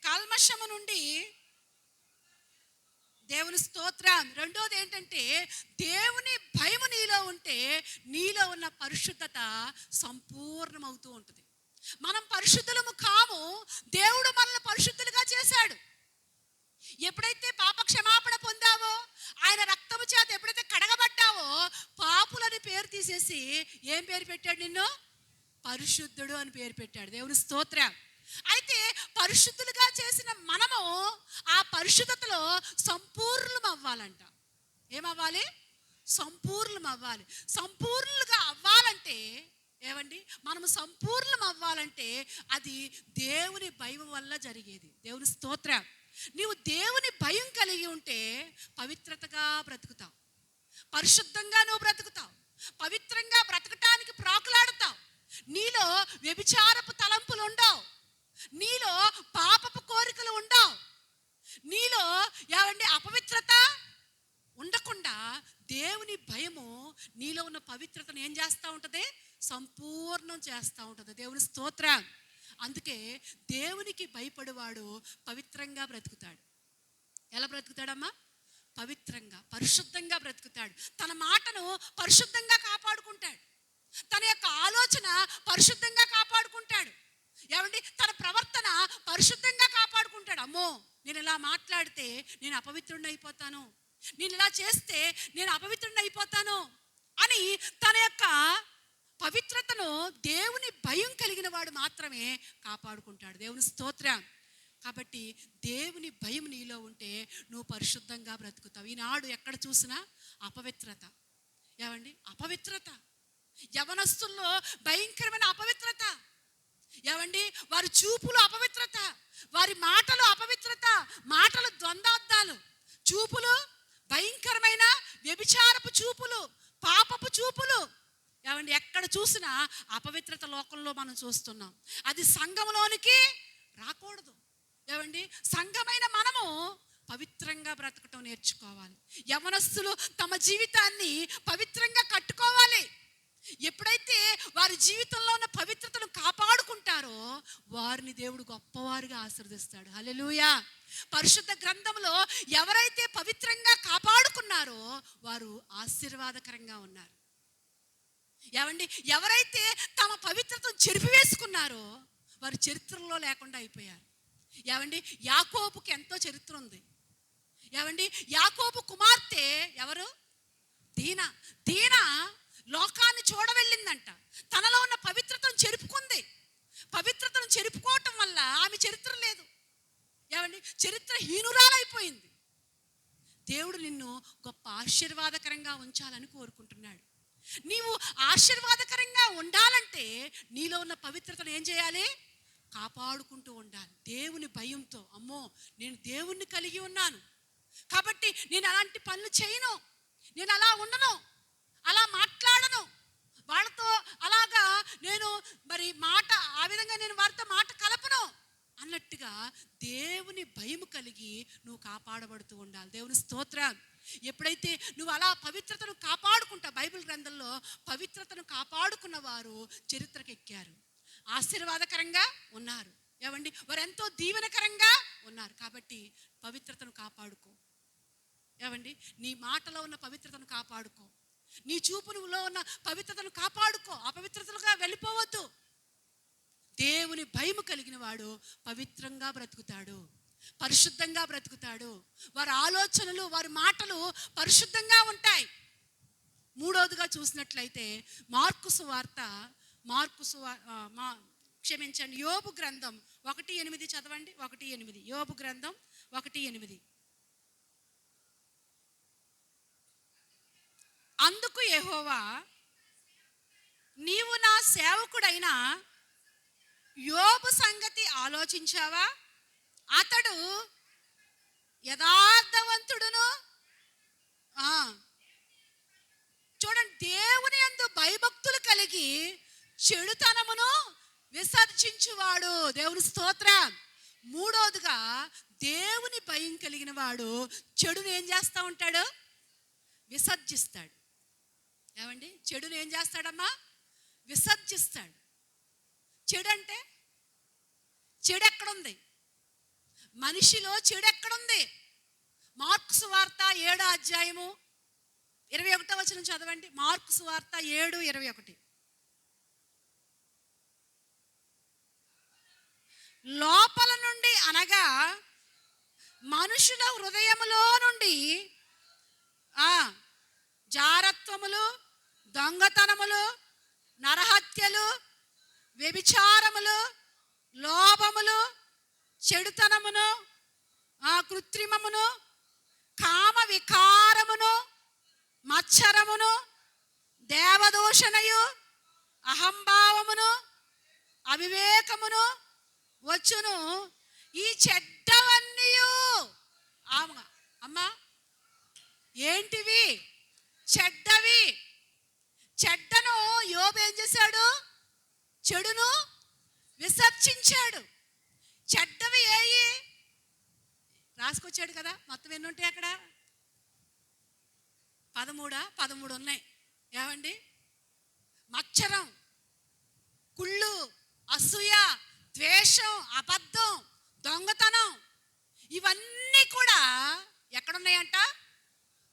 కల్మషము నుండి, దేవుని స్తోత్రం. రెండోది ఏంటంటే, దేవుని భయము నీలో ఉంటే నీలో ఉన్న పరిశుద్ధత సంపూర్ణమవుతూ ఉంటుంది. మనం పరిశుద్ధులము కాము, దేవుడు మనల్ని పరిశుద్ధులుగా చేశాడు. ఎప్పుడైతే పాప క్షమాపణ పొందావో, ఆయన రక్తము చేత ఎప్పుడైతే కడగబడ్డావో, పాపులని పేరు తీసేసి ఏం పేరు పెట్టాడు? నిన్ను పరిశుద్ధుడు అని పేరు పెట్టాడు. దేవుని స్తోత్రం. అయితే పరిశుద్ధులుగా చేసిన మనము ఆ పరిశుద్ధతలో సంపూర్ణం అవ్వాలంట. ఏమవ్వాలి? సంపూర్ణం అవ్వాలి. సంపూర్ణులుగా అవ్వాలంటే ఏమండి, మనము సంపూర్ణం అవ్వాలంటే అది దేవుని భయం వల్ల జరిగేది. దేవుని స్తోత్రం. నీవు దేవుని భయం కలిగి ఉంటే పవిత్రతగా బ్రతుకుతావు. పరిశుద్ధంగా నువ్వు బ్రతుకుతావు, పవిత్రంగా బ్రతకటానికి ప్రాకులాడుతావు. నీలో వ్యభిచారపు తలంపులు ఉండవు, నీలో పాపపు కోరికలు ఉండవు, నీలో అపవిత్రత ఉండకుండా దేవుని భయము నీలో ఉన్న పవిత్రతను ఏం చేస్తూ ఉంటుంది? సంపూర్ణం చేస్తూ ఉంటుంది. దేవుని స్తోత్రం. అందుకే దేవునికి భయపడేవాడు పవిత్రంగా బ్రతుకుతాడు. ఎలా బ్రతుకుతాడమ్మా? పవిత్రంగా, పరిశుద్ధంగా బ్రతుకుతాడు. తన మాటను పరిశుద్ధంగా కాపాడుకుంటాడు, తన యొక్క ఆలోచన పరిశుద్ధంగా కాపాడుకుంటాడు. తన ప్రవర్తన పరిశుద్ధంగా కాపాడుకుంటాడు. అమ్మో, నేను ఇలా మాట్లాడితే నేను అపవిత్రుడిని అయిపోతాను, నేను ఇలా చేస్తే నేను అపవిత్రుడిని అయిపోతాను అని తన యొక్క పవిత్రతను దేవుని భయం కలిగిన వాడు మాత్రమే కాపాడుకుంటాడు. దేవుని స్తోత్రం. కాబట్టి దేవుని భయం నీలో ఉంటే నువ్వు పరిశుద్ధంగా బ్రతుకుతావు. ఈనాడు ఎక్కడ చూసినా అపవిత్రత. అపవిత్రత, యవనస్తుల్లో భయంకరమైన అపవిత్రత. వారి చూపులు అపవిత్రత, వారి మాటలు అపవిత్రత, మాటలు ద్వంద్వార్థాలు, చూపులు భయంకరమైన వ్యభిచారపు చూపులు, పాపపు చూపులు. ఎక్కడ చూసినా అపవిత్రత లోకంలో మనం చూస్తున్నాం. అది సంఘంలోనికి రాకూడదు. సంఘమైన మనము పవిత్రంగా బ్రతకటం నేర్చుకోవాలి. యవనస్తులు తమ జీవితాన్ని పవిత్రంగా కట్టుకోవాలి. ఎప్పుడైతే వారి జీవితంలో ఉన్న పవిత్రతను కాపాడుకుంటారో వారిని దేవుడు గొప్పవారిగా ఆశీర్వదిస్తాడు. హల్లెలూయా. పరిశుద్ధ గ్రంథంలో ఎవరైతే పవిత్రంగా కాపాడుకున్నారో వారు ఆశీర్వాదకరంగా ఉన్నారు. ఎవరైతే తమ పవిత్రతను చెరిపివేసుకున్నారో వారు చరిత్రలో లేకుండా అయిపోయారు. యాకోబుకి ఎంతో చరిత్ర ఉంది. యాకోబు కుమార్తె ఎవరు? దీనా. దీనా లోకాన్ని చూడవెళ్ళిందంట. తనలో ఉన్న పవిత్రతను చెరుపుకుంది. పవిత్రతను చెరుపుకోవటం వల్ల ఆమె చరిత్ర లేదు. చరిత్ర హీనురాలైపోయింది. దేవుడు నిన్ను గొప్ప ఆశీర్వాదకరంగా ఉంచాలని కోరుకుంటున్నాడు. నీవు ఆశీర్వాదకరంగా ఉండాలంటే నీలో ఉన్న పవిత్రతను ఏం చేయాలి? కాపాడుకుంటూ ఉండాలి. దేవుని భయంతో, అమ్మో నేను దేవుణ్ణి కలిగి ఉన్నాను కాబట్టి నేను అలాంటి పనులు చేయను, నేను అలా ఉండను, అలా మాట్లాడను, వాళ్ళతో అలాగా నేను మాట ఆ విధంగా నేను వారితో మాట కలపను అన్నట్టుగా దేవుని భయం కలిగి నువ్వు కాపాడబడుతూ ఉండాలి. దేవుని స్తోత్రం. ఎప్పుడైతే నువ్వు అలా పవిత్రతను కాపాడుకుంటావు, బైబిల్ గ్రంథంలో పవిత్రతను కాపాడుకున్న వారు చరిత్రకు ఎక్కారు, ఆశీర్వాదకరంగా ఉన్నారు. వారు ఎంతో దీవెనకరంగా ఉన్నారు. కాబట్టి పవిత్రతను కాపాడుకో. నీ మాటలో ఉన్న పవిత్రతను కాపాడుకో, నీ చూపులో ఉన్న పవిత్రతను కాపాడుకో. అపవిత్రతలుగా వెళ్ళిపోవద్దు. దేవుని భయము కలిగిన వాడు పవిత్రంగా బ్రతుకుతాడు, పరిశుద్ధంగా బ్రతుకుతాడు. వారి ఆలోచనలు, వారి మాటలు పరిశుద్ధంగా ఉంటాయి. మూడవదిగా చూసినట్లయితే యోబు గ్రంథం 1:8 చదవండి. 1:8 యోబు గ్రంథం 1:8. అందుకు యెహోవా, నీవు నా సేవకుడైన యోబు సంగతి ఆలోచించావా? అతడు యథార్థవంతుడును. చూడండి, దేవుని యందు భయభక్తులు కలిగి చెడుతనమును విసర్జించువాడు. దేవుని స్తోత్రం. మూడోదిగా దేవుని భయం కలిగిన వాడు చెడును ఏం చేస్తూ ఉంటాడు? విసర్జిస్తాడు. చెడును ఏం చేస్తాడమ్మా? విసర్జిస్తాడు. చెడు అంటే చెడు ఎక్కడుంది? మనిషిలో చెడు ఎక్కడుంది? మార్కు సువార్త 7:21 చదవండి. మార్కు సువార్త 7:21. లోపల నుండి అనగా మనుషుల హృదయములో నుండి జారత్వములు, దొంగతనములు, నరహత్యలు, వ్యభిచారములు, లోభములు, చెడుతనమును, కృత్రిమమును, కామ వికారమును, మత్సరమును, దేవదూషణయు, అహంభావమును, అవివేకమును వచ్చును. ఈ చెడ్డవన్నీయు అమ్మా ఏంటివి? చెడ్డవి. చెడ్డను యోబు ఏం చేశాడు? చెడును విసర్జించాడు. చెడ్డవి ఏయి రాసుకొచ్చాడు కదా. మొత్తం ఎన్ని ఉంటాయి అక్కడ? 13 ఉన్నాయి. ఏమండి? మచ్చరం, కుళ్ళు, అసూయ, ద్వేషం, అబద్ధం, దొంగతనం, ఇవన్నీ కూడా ఎక్కడున్నాయంట?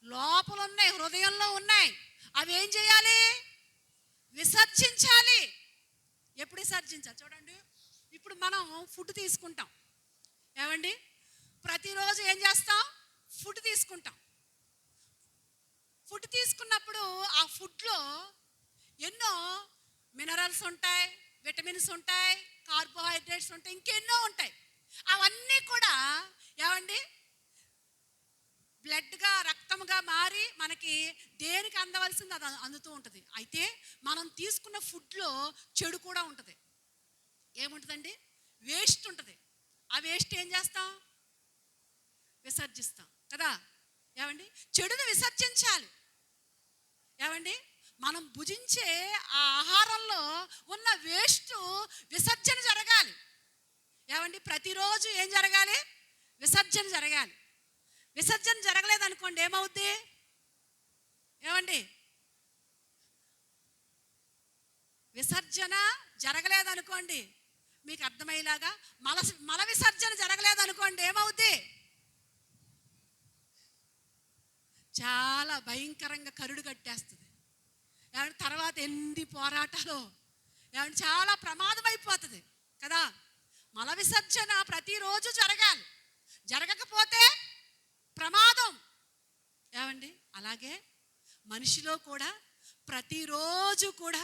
లోపల ఉన్నాయి, హృదయంలో ఉన్నాయి. అవి ఏం చేయాలి? విసర్జించాలి. ఎప్పుడు విసర్జించాలి? చూడండి, ఇప్పుడు మనం ఫుడ్ తీసుకుంటాం. ఏమండి? ప్రతిరోజు ఏం చేస్తాం? ఫుడ్ తీసుకుంటాం. ఫుడ్ తీసుకున్నప్పుడు ఆ ఫుడ్లో ఎన్నో మినరల్స్ ఉంటాయి, విటమిన్స్ ఉంటాయి, కార్బోహైడ్రేట్స్ ఉంటాయి, ఇంకెన్నో ఉంటాయి. అవన్నీ కూడా ఏమండి బ్లడ్గా, రక్తంగా మారి మనకి దేనికి అందవలసింది అది అందుతూ ఉంటుంది. అయితే మనం తీసుకున్న ఫుడ్లో చెడు కూడా ఉంటుంది. ఏముంటుందండి? వేస్ట్ ఉంటుంది. ఆ వేస్ట్ ఏం చేస్తాం? విసర్జిస్తాం కదా. ఏమండి? చెడును విసర్జించాలి. ఏమండి? మనం భుజించే ఆ ఆహారంలో ఉన్న వేస్ట్ విసర్జన జరగాలి. ఏమండి? ప్రతిరోజు ఏం జరగాలి? విసర్జన జరగాలి. విసర్జన జరగలేదనుకోండి ఏమవుద్ది? ఏమండి? విసర్జన జరగలేదనుకోండి, మీకు అర్థమయ్యేలాగా, మల విసర్జన జరగలేదనుకోండి ఏమవుద్ది? చాలా భయంకరంగా కరుడు కట్టేస్తుంది. ఏమంటే తర్వాత ఎన్ని పోరాటాలు, ఏమంటే చాలా ప్రమాదం అయిపోతుంది కదా. మల విసర్జన ప్రతిరోజు జరగాలి. జరగకపోతే ప్రమాదం. ఏమండి? అలాగే మనిషిలో కూడా ప్రతిరోజు కూడా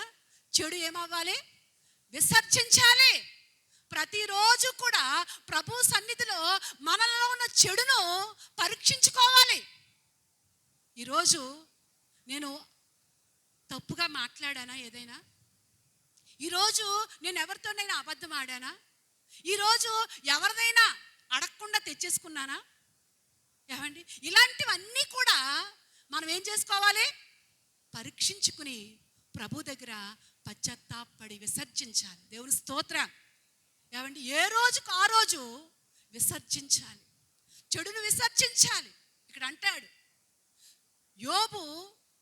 చెడు ఏమవ్వాలి? విసర్జించాలి. ప్రతిరోజు కూడా ప్రభు సన్నిధిలో మనలో ఉన్న చెడును పరీక్షించుకోవాలి. ఈరోజు నేను తప్పుగా మాట్లాడానా? ఏదైనా ఈరోజు నేను ఎవరితోనైనా అబద్ధం ఆడానా? ఈరోజు ఎవరిదైనా అడగకుండా తెచ్చేసుకున్నానా? ఏమండి? ఇలాంటివన్నీ కూడా మనం ఏం చేసుకోవాలి? పరీక్షించుకుని ప్రభు దగ్గర పశ్చాత్తాపడి విసర్జించాలి. దేవుని స్తోత్రం. ఏమండి? ఏ రోజుకు ఆ రోజు విసర్జించాలి, చెడును విసర్జించాలి. ఇక్కడ అంటాడు యోబు,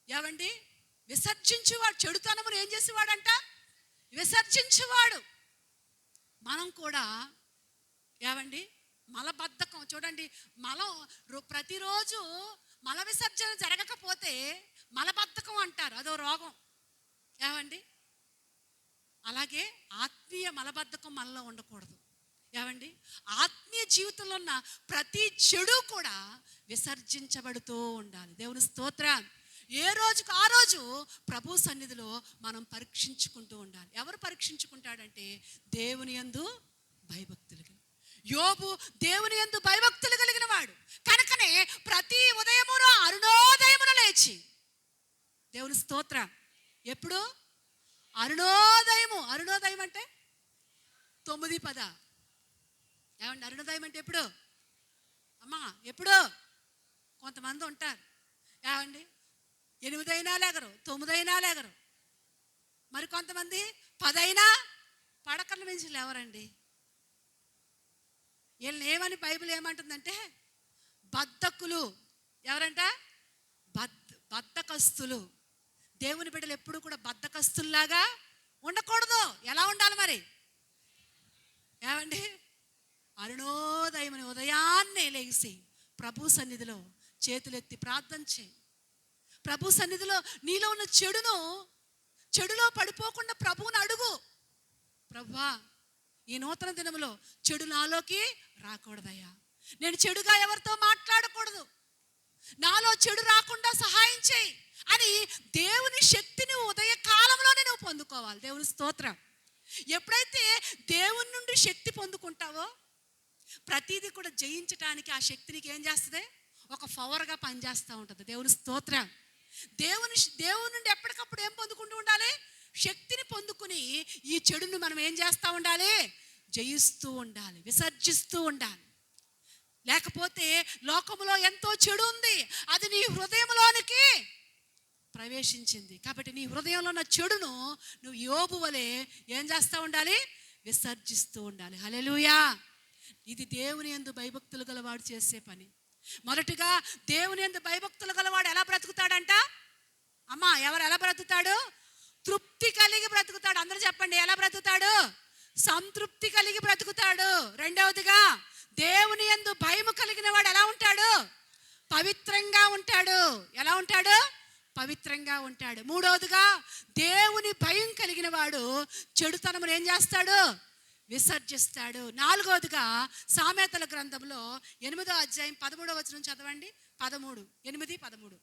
ఏమండి? విసర్జించువాడు, చెడుతనమును ఏం చేసేవాడంట? విసర్జించువాడు. మనం కూడా ఏమండి మలబద్ధకం, చూడండి, మలం ప్రతిరోజు మల విసర్జన జరగకపోతే మలబద్ధకం అంటారు, అదో రోగం. ఏమండి? అలాగే ఆత్మీయ మలబద్ధకం మనలో ఉండకూడదు. ఏమండి? ఆత్మీయ జీవితంలో ఉన్న ప్రతి చెడు కూడా విసర్జించబడుతూ ఉండాలి. దేవుని స్తోత్రం. ఏ రోజుకు ఆ రోజు ప్రభు సన్నిధిలో మనం పరీక్షించుకుంటూ ఉండాలి. ఎవరు పరీక్షించుకుంటాడంటే దేవుని యందు భయభక్తులు. యోబు దేవుని యందు భయభక్తులు కలిగిన వాడు కనుకనే ప్రతి ఉదయమున అరుణోదయమున లేచి, దేవుని స్తోత్రం, ఎప్పుడు అరుణోదయము. అరుణోదయం అంటే 9:10. ఏమండి? అరుణోదయం అంటే ఎప్పుడు? అమ్మా ఎప్పుడు? కొంతమంది ఉంటారు, ఏమండి 8 అయినా లేగరు, 9 అయినా లేగరు. మరి కొంతమంది 10 అయినా పడకల నుంచి లేవరండి. వీళ్ళని ఏమని బైబిల్ ఏమంటుందంటే బద్ధకులు. ఎవరంట? బద్ధకస్తులు. దేవుని బిడ్డలు ఎప్పుడు కూడా బద్ధకస్తుల్లాగా ఉండకూడదు. ఎలా ఉండాలి మరి? ఏమండి? అరుణోదయమని ఉదయాన్నే లేచి ప్రభు సన్నిధిలో చేతులెత్తి ప్రార్థన చేయి. ప్రభు సన్నిధిలో నీలో ఉన్న చెడులో పడిపోకుండా ప్రభువుని అడుగు. ప్రభువా, ఈ నూతన దినములో చెడు నాలోకి రాకూడదయ్యా. నేను చెడుగా ఎవరితో మాట్లాడకూడదు. నాలో చెడు రాకుండా సహాయం చేయి అని దేవుని శక్తిని ఉదయ కాలంలోనే నువ్వు పొందుకోవాలి. దేవుని స్తోత్రం. ఎప్పుడైతే దేవుని నుండి శక్తి పొందుకుంటావో ప్రతిదీ కూడా జయించడానికి ఆ శక్తినికి ఏం చేస్తుంది? ఒక పవర్గా పనిచేస్తూ ఉంటుంది. దేవుని స్తోత్రం. దేవుని నుండి ఎప్పటికప్పుడు ఏం పొందుకుంటూ ఉండాలి? శక్తిని పొందుకుని ఈ చెడును మనం ఏం చేస్తూ ఉండాలి? జయిస్తూ ఉండాలి, విసర్జిస్తూ ఉండాలి. లేకపోతే లోకములో ఎంతో చెడు ఉంది, అది నీ హృదయంలోనికి ప్రవేశించింది. కాబట్టి నీ హృదయంలో ఉన్న చెడును నువ్వు యోబు వలె ఏం చేస్తూ ఉండాలి? విసర్జిస్తూ ఉండాలి. హల్లెలూయా. ఇది దేవుని యందు భయభక్తులు గలవాడు చేసే పని. మొదటిగా దేవుని యందు భయభక్తులు గలవాడు ఎలా బ్రతుకుతాడంట? అమ్మా, ఎవరు ఎలా బ్రతుకుతాడు? తృప్తి కలిగి బ్రతుకుతాడు. అందరూ చెప్పండి, ఎలా బ్రతుకుతాడు? సంతృప్తి కలిగి బ్రతుకుతాడు. రెండవదిగా దేవుని యందు భయము కలిగిన వాడు ఎలా ఉంటాడు? పవిత్రంగా ఉంటాడు. ఎలా ఉంటాడు? పవిత్రంగా ఉంటాడు. మూడవదిగా దేవుని భయం కలిగిన వాడు చెడుతనమును ఏం చేస్తాడు? విసర్జిస్తాడు. నాలుగవదిగా సామెతల గ్రంథంలో 8వ అధ్యాయం 13వ వచనం చదవండి. 13, 8, 13.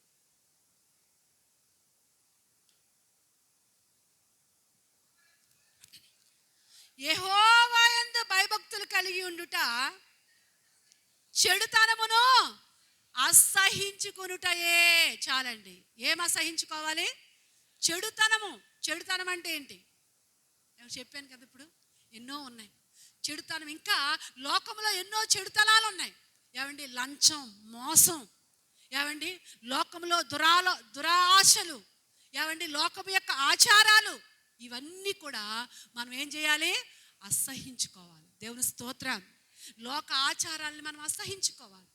యెహోవా యందు భయభక్తులు కలిగి ఉండుట చెడుతనమును అసహించుకొనుటయే. చాలండి. ఏం అసహించుకోవాలి? చెడుతనము. చెడుతనం అంటే ఏంటి? నేను చెప్పాను కదా, ఇప్పుడు ఎన్నో ఉన్నాయి చెడుతనం. ఇంకా లోకంలో ఎన్నో చెడుతనాలు ఉన్నాయి. ఏమండి? లంచం, మోసం, ఏమండి లోకంలో దురాశలు, ఏమండి లోకం యొక్క ఆచారాలు, ఇవన్నీ కూడా మనం ఏం చేయాలి? అసహించుకోవాలి. దేవుని స్తోత్రం. లోక ఆచారాలను మనం అసహించుకోవాలి.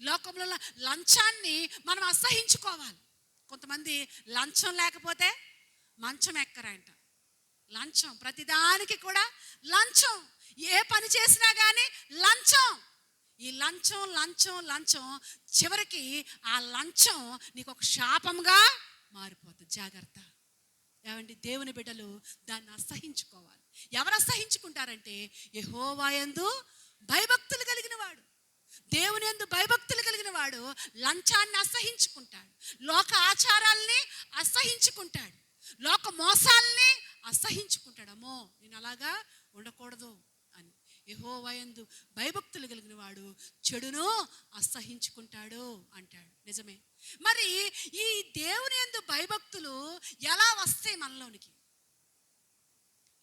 లోకంలో లంచాన్ని మనం అసహించుకోవాలి. కొంతమంది లంచం లేకపోతే మంచం ఎక్కరంట. లంచం, ప్రతిదానికి కూడా లంచం. ఏ పని చేసినా కానీ లంచం. ఈ లంచం లంచం లంచం చివరికి ఆ లంచం నీకు ఒక శాపంగా మారిపోతుంది. జాగ్రత్త. ఏమండి? దేవుని బిడ్డలు దాన్ని అసహించుకోవాలి. ఎవరు అసహించుకుంటారంటే యెహోవా యందు భయభక్తులు కలిగిన వాడు. దేవుని యందు భయభక్తులు కలిగిన వాడు లంచాన్ని అసహించుకుంటాడు. లోక ఆచారాల్ని అసహించుకుంటాడు. లోక మోసాల్ని అసహించుకుంటాడు. అమ్మో, నేను అలాగా ఉండకూడదు అని. యెహోవా యందు భయభక్తులు కలిగిన వాడు చెడును అసహించుకుంటాడు అంటాడు. నిజమే. మరి ఈ దేవుని యందు భయభక్తులు ఎలా వస్తాయి మనలోనికి?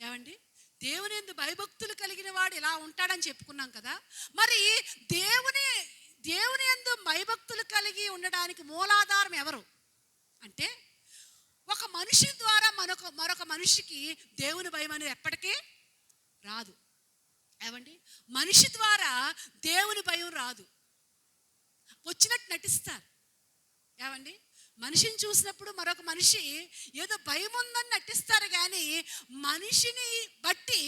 ఏమండి? దేవుని యందు భయభక్తులు కలిగిన వాడు ఎలా ఉంటాడని చెప్పుకున్నాం కదా. మరి దేవుని యందు భయభక్తులు కలిగి ఉండడానికి మూలాధారం ఎవరు అంటే, ఒక మనిషి ద్వారా మరొక మనిషికి దేవుని భయం అనేది ఎప్పటికీ రాదు. ఏమండి? మనిషి ద్వారా దేవుని భయం రాదు. వచ్చినట్టు నటిస్తారు. ఏమండి? మనిషిని చూసినప్పుడు మరొక మనిషి ఏదో భయం ఉందని నటిస్తారు, కానీ మనిషిని బట్టి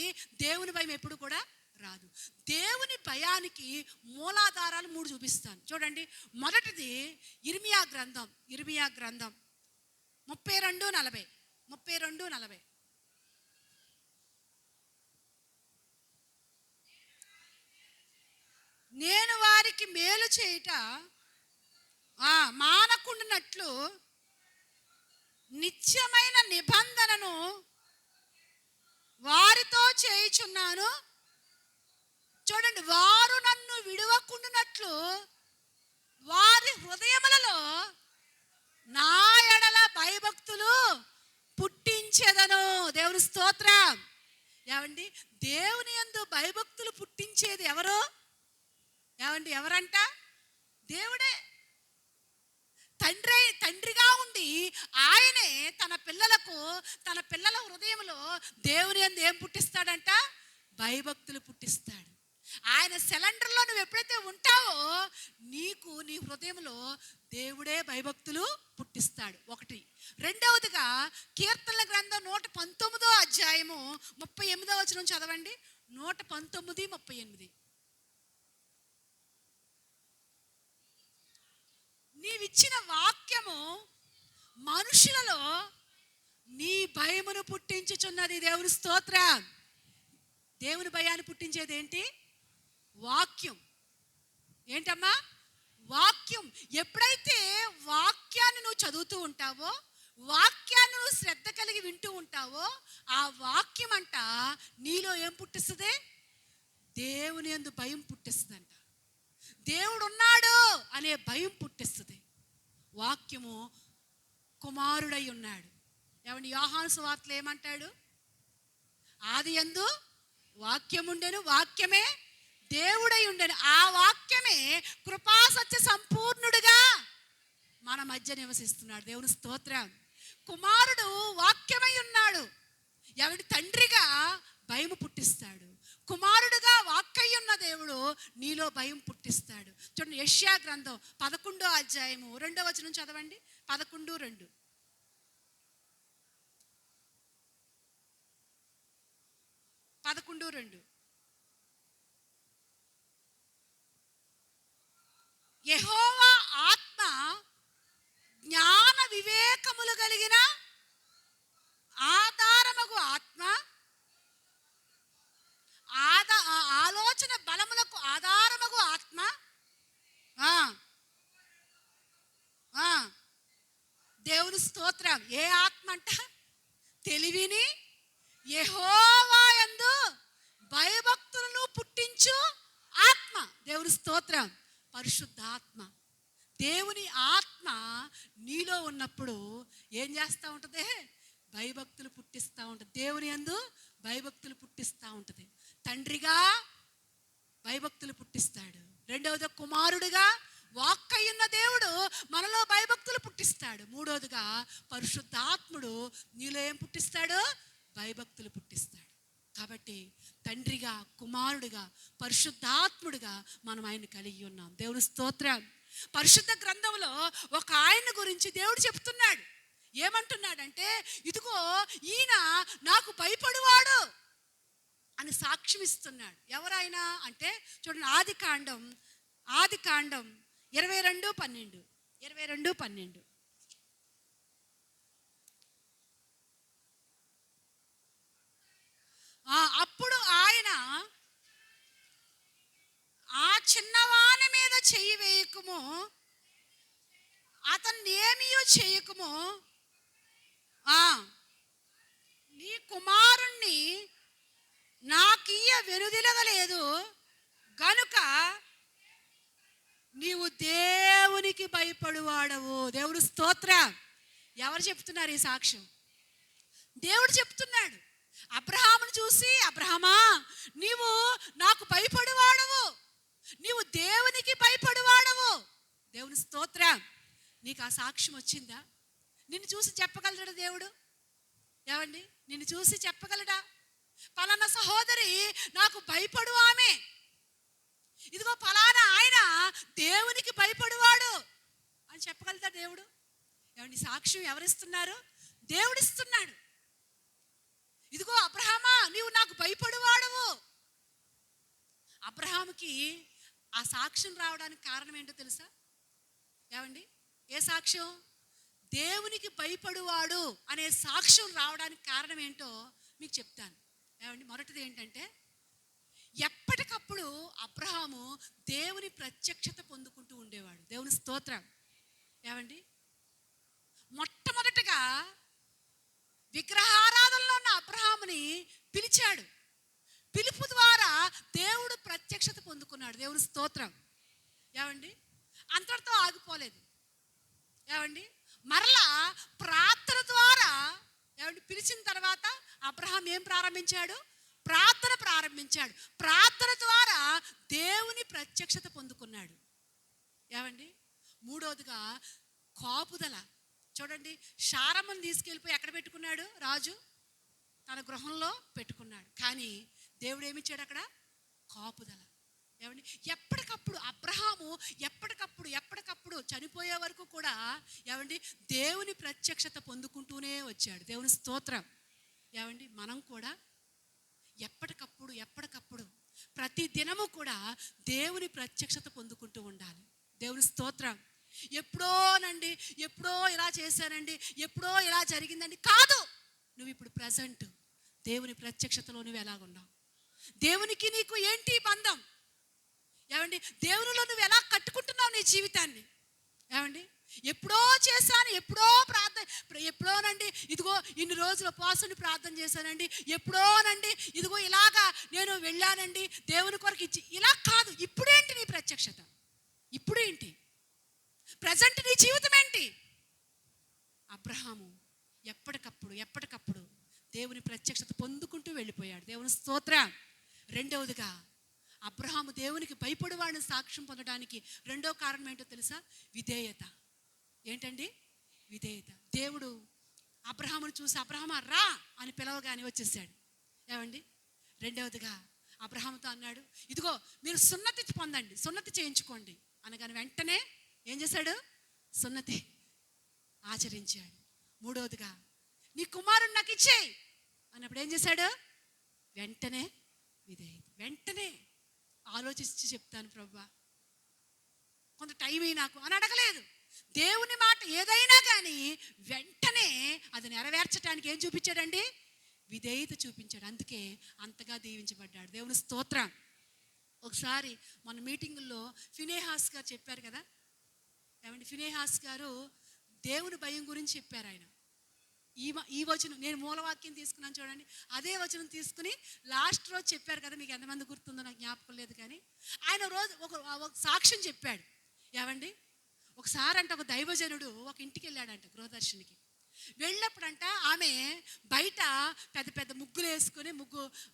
దేవుని భయం ఎప్పుడు కూడా రాదు. దేవుని భయానికి మూలాధారాలు 3 చూపిస్తాను. చూడండి. మొదటిది ఇర్మియా గ్రంథం 32:40. నేను వారికి మేలు చేయుట మానకుండినట్లు నిత్యమైన నిబంధనను వారితో చేయుచున్నాను. చూడండి. వారు నన్ను విడువకుండునట్లు వారి హృదయములలో నా ఎడల భయభక్తులు పుట్టించేదను. దేవుని స్తోత్రం. ఏమండి? దేవుని యందు భయభక్తులు పుట్టించేది ఎవరు? ఏమండి? ఎవరంట? దేవుడే. తండ్రిగా ఉండి ఆయనే తన పిల్లల హృదయంలో దేవుని యందు ఏం పుట్టిస్తాడంట? భయభక్తులు పుట్టిస్తాడు. ఆయన సిలిండర్లో నువ్వు ఎప్పుడైతే ఉంటావో నీ హృదయంలో దేవుడే భయభక్తులు పుట్టిస్తాడు. ఒకటి. రెండవదిగా కీర్తనల గ్రంథం 119వ అధ్యాయము 38వ వచనం చదవండి. 119:38. నీవిచ్చిన వాక్యము మనుషులలో నీ భయమును పుట్టించుచున్నది. దేవుని స్తోత్రం. దేవుని భయాన్ని పుట్టించేది ఏంటి? వాక్యం. ఏంటమ్మా? వాక్యం. ఎప్పుడైతే వాక్యాన్ని నువ్వు చదువుతూ ఉంటావో, వాక్యాన్ని నువ్వు శ్రద్ధ కలిగి వింటూ ఉంటావో, ఆ వాక్యం అంట నీలో ఏం పుట్టిస్తుంది? దేవుని యందు భయం పుట్టిస్తుందంట. దేవుడు ఉన్నాడు అనే భయం పుట్టిస్తుంది. వాక్యము కుమారుడై ఉన్నాడు. ఏమండి? యోహాను సువార్తలో ఏమంటాడు? ఆదియందు వాక్యముండెను, వాక్యమే దేవుడై ఉండెను, ఆ వాక్యమే కృపా సత్య సంపూర్ణుడుగా మన మధ్య నివసిస్తున్నాడు. దేవుని స్తోత్రం. కుమారుడు వాక్యమై ఉన్నాడు. ఎవడి తండ్రిగా భయం పుట్టిస్తాడు. కుమారుడుగా వాక్కై ఉన్న దేవుడు నీలో భయం పుట్టిస్తాడు. చూడండి, యెషయా గ్రంథం 11వ అధ్యాయము 2వ వచనం చదవండి. 11:2. యెహోవా ఆత్మ జ్ఞాన వివేకములు కలిగిన ఆధారమగు ఆత్మ, ఆలోచన బలములకు ఆధారమగు ఆత్మ. దేవుని స్తోత్రం. ఏ ఆత్మ అంట? తెలివిని, యెహోవా యందు భయభక్తులను పుట్టించు ఆత్మ. దేవుని స్తోత్రం. పరిశుద్ధాత్మ, దేవుని ఆత్మ నీలో ఉన్నప్పుడు ఏం చేస్తూ ఉంటుంది? భయభక్తులు పుట్టిస్తూ ఉంటుంది. దేవుని యందు భయభక్తులు పుట్టిస్తూ ఉంటుంది. తండ్రిగా భయభక్తులు పుట్టిస్తాడు. రెండవది కుమారుడిగా వాక్కయ్యున్న దేవుడు మనలో భయభక్తులు పుట్టిస్తాడు. మూడవదిగా పరిశుద్ధాత్ముడు నీలో ఏం పుట్టిస్తాడు? భయభక్తులు పుట్టిస్తాడు. కాబట్టి తండ్రిగా, కుమారుడిగా, పరిశుద్ధాత్ముడిగా మనం ఆయన కలిగి ఉన్నాం. దేవుని స్తోత్రం. పరిశుద్ధ గ్రంథంలో ఒక ఆయన గురించి దేవుడు చెప్తున్నాడు. ఏమంటున్నాడంటే, ఇదిగో ఈయన నాకు భయపడువాడు అని సాక్ష్యం ఇస్తున్నాడు. ఎవరైనా అంటే చూడండి, ఆది కాండం 22:12. అప్పుడు ఆయన, ఆ చిన్నవాని మీద చెయ్యి వేయకుము, అతన్ని ఏమీయో చేయకుము, నీ కుమారుణ్ణి నాకియ్య వెనుదిలగలేదు గనుక నీవు దేవునికి భయపడువాడవు. దేవుడు స్తోత్రం. ఎవరు చెప్తున్నారు ఈ సాక్ష్యం? దేవుడు చెప్తున్నాడు. అబ్రహామును చూసి, అబ్రహామా నీవు నాకు భయపడువాడవు, నీవు దేవునికి భయపడువాడవు. దేవుని స్తోత్రం. నీకు ఆ సాక్ష్యం వచ్చిందా? నిన్ను చూసి చెప్పగలడా దేవుడు? ఏమండి, నిన్ను చూసి చెప్పగలడా? పలానా సహోదరి నాకు భయపడు ఆమె, ఇదిగో పలానా ఆయన దేవునికి భయపడువాడు అని చెప్పగలుగుతా దేవుడు? ఏమండి, సాక్ష్యం ఎవరిస్తున్నారు? దేవుడిస్తున్నాడు. ఇదిగో అబ్రహామా నీవు నాకు భయపడువాడవు. అబ్రహాముకి ఆ సాక్ష్యం రావడానికి కారణం ఏంటో తెలుసా? ఏమండి, ఏ సాక్ష్యం? దేవునికి భయపడువాడు అనే సాక్ష్యం రావడానికి కారణం ఏంటో మీకు చెప్తాను. ఏమండి, మొదటిది ఏంటంటే, ఎప్పటికప్పుడు అబ్రహాము దేవుని ప్రత్యక్షత పొందుకుంటూ ఉండేవాడు. దేవుని స్తోత్రం. ఏమండి, మొట్టమొదటిగా విగ్రహారాధనలో ఉన్న అబ్రహాముని పిలిచాడు. పిలుపు ద్వారా దేవుడు ప్రత్యక్షత పొందుకున్నాడు. దేవుని స్తోత్రం. ఏమండి, అంతటితో ఆగిపోలేదు. ఏమండి, మరలా ప్రార్థన ద్వారా, ఏమండి, పిలిచిన తర్వాత అబ్రహాం ఏం ప్రారంభించాడు? ప్రార్థన ప్రారంభించాడు. ప్రార్థన ద్వారా దేవుని ప్రత్యక్షత పొందుకున్నాడు. ఏమండి, మూడోదిగా కాపుదల. చూడండి, శారమ్మను తీసుకెళ్ళిపోయి ఎక్కడ పెట్టుకున్నాడు? రాజు తన గృహంలో పెట్టుకున్నాడు. కానీ దేవుడు ఏమిచ్చాడు అక్కడ? కాపుదల. ఏమండి, ఎప్పటికప్పుడు అబ్రహాము ఎప్పటికప్పుడు చనిపోయే వరకు కూడా, ఏమండి, దేవుని ప్రత్యక్షత పొందుకుంటూనే వచ్చాడు. దేవుని స్తోత్రం. ఏమండి, మనం కూడా ఎప్పటికప్పుడు ప్రతి దినము కూడా దేవుని ప్రత్యక్షత పొందుకుంటూ ఉండాలి. దేవుని స్తోత్రం. ఎప్పుడో ఇలా చేశానండి, ఎప్పుడో ఇలా జరిగిందండి కాదు. నువ్వు ఇప్పుడు ప్రజెంట్ దేవుని ప్రత్యక్షతలో నువ్వు ఎలాగున్నావు? దేవునికి నీకు ఏంటి బంధం? ఏమండి, దేవునిలో నువ్వు ఎలా కట్టుకుంటున్నావు నీ జీవితాన్ని? ఏమండి, ఎప్పుడో చేశాను, ఎప్పుడోనండి ఇదిగో ఇన్ని రోజులు ఉపవాసాన్ని ప్రార్థన చేశానండి, ఎప్పుడోనండి ఇదిగో ఇలాగా నేను వెళ్ళానండి దేవుని కొరకు ఇచ్చి, ఇలా కాదు. ఇప్పుడేంటి నీ ప్రత్యక్షత? ఇప్పుడేంటి ప్రజెంట్ నీ జీవితం ఏంటి? అబ్రహాము ఎప్పటికప్పుడు దేవుని ప్రత్యక్షత పొందుకుంటూ వెళ్ళిపోయాడు. దేవుని స్తోత్రం. రెండవదిగా అబ్రహాము దేవునికి భయపడేవాడిని సాక్ష్యం పొందడానికి రెండో కారణం ఏంటో తెలుసా? విధేయత. ఏంటండి? విధేయత. దేవుడు అబ్రహామును చూసి అబ్రహామా రా అని పిలవగానే వచ్చేసాడు. ఏమండి? రెండవదిగా అబ్రహాముతో అన్నాడు, ఇదిగో మీరు సున్నతి పొందండి, సున్నతి చేయించుకోండి అనగానే వెంటనే ఏం చేశాడు? సున్నతి ఆచరించాడు. మూడవదిగా నీ కుమారుడు నాకు ఇచ్చేయి అన్నప్పుడు ఏం చేశాడు? వెంటనే విధేయత. వెంటనే ఆలోచించి చెప్తాను ప్రభువా, కొంత టైం అయ్యి నాకు అని అడగలేదు. దేవుని మాట ఏదైనా కానీ వెంటనే అది నెరవేర్చడానికి ఏం చూపించాడండి? విధేయత చూపించాడు. అందుకే అంతగా దీవించబడ్డాడు. దేవుని స్తోత్రం. ఒకసారి మన మీటింగుల్లో ఫినేహాస్ గారు చెప్పారు కదా. ఏమండి? ఫినేహాస్ గారు దేవుని భయం గురించి చెప్పారు. ఆయన ఈ వచనం, నేను మూలవాక్యం తీసుకున్నాను చూడండి, అదే వచనం తీసుకుని లాస్ట్ రోజు చెప్పారు కదా. మీకు ఎంతమంది గుర్తుందో నాకు జ్ఞాపకం లేదు, కానీ ఆయన రోజు ఒక సాక్ష్యం చెప్పాడు. ఏమండి? ఒకసారి అంటే ఒక దైవజనుడు ఒక ఇంటికి వెళ్ళాడంట, గృహదర్శినికి. వెళ్ళినప్పుడంట ఆమె బయట పెద్ద పెద్ద ముగ్గులు వేసుకుని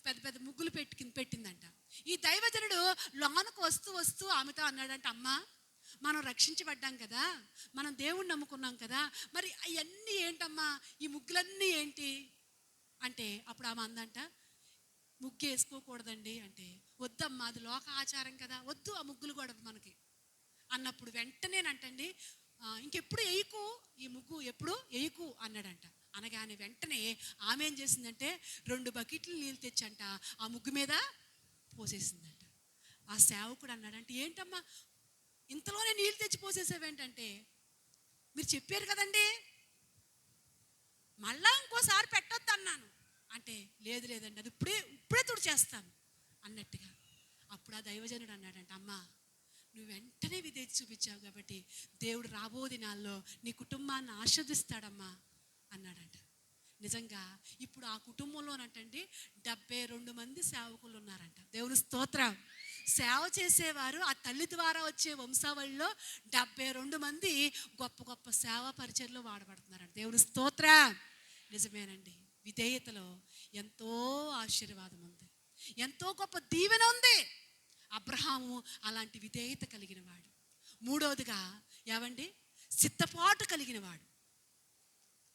పెద్ద పెద్ద ముగ్గులు పెట్టిందంట. ఈ దైవజనుడు లోనకు వస్తూ వస్తూ ఆమెతో అన్నాడంట, అమ్మా మనం రక్షించబడ్డాం కదా, మనం దేవుణ్ణి నమ్ముకున్నాం కదా, మరి అవన్నీ ఏంటమ్మా, ఈ ముగ్గులన్నీ ఏంటి అంటే, అప్పుడు ఆమె అందంట, ముగ్గు వేసుకోకూడదండి అంటే, వద్దమ్మా అది లోక ఆచారం కదా, వద్దు ఆ ముగ్గులు కూడా మనకి అన్నప్పుడు వెంటనేనంటండి, ఇంకెప్పుడు వేయకు ఈ ముగ్గు, ఎప్పుడు వేయకు అన్నాడంట. అనగానే వెంటనే ఆమె ఏం చేసిందంటే 2 బకెట్లు నీళ్ళు తెచ్చంట ఆ ముగ్గు మీద పోసేసిందంట. ఆ సేవకుడు అన్నాడంటే, ఏంటమ్మా ఇంతలోనే నీళ్ళు తెచ్చి పోసేసావేంటంటే, మీరు చెప్పారు కదండి మళ్ళా ఇంకోసారి పెట్టొద్దు అన్నాను అంటే, లేదండి అది ఇప్పుడే తుడిచేస్తాను అన్నట్టుగా. అప్పుడు ఆ దైవజనుడు అన్నాడంట, అమ్మా నువ్వు వెంటనే విధేయత చూపించావు కాబట్టి దేవుడు రాబో దినాల్లో నీ కుటుంబాన్ని ఆశీర్వదిస్తాడమ్మా అన్నాడంట. నిజంగా ఇప్పుడు ఆ కుటుంబంలోనంటండి 72 మంది సేవకులు ఉన్నారంట. దేవుని స్తోత్రం. సేవ చేసేవారు ఆ తల్లి ద్వారా వచ్చే వంశావళిలో 72 మంది గొప్ప గొప్ప సేవా పరిచర్లో వాడబడుతున్నారంట. దేవుని స్తోత్రం. నిజమేనండి, విధేయతలో ఎంతో ఆశీర్వాదం ఉంది, ఎంతో గొప్ప దీవెన ఉంది. అబ్రహాము అలాంటి విధేయత కలిగిన వాడు. మూడవదిగా ఏమండి? సిద్ధపాటు కలిగిన వాడు.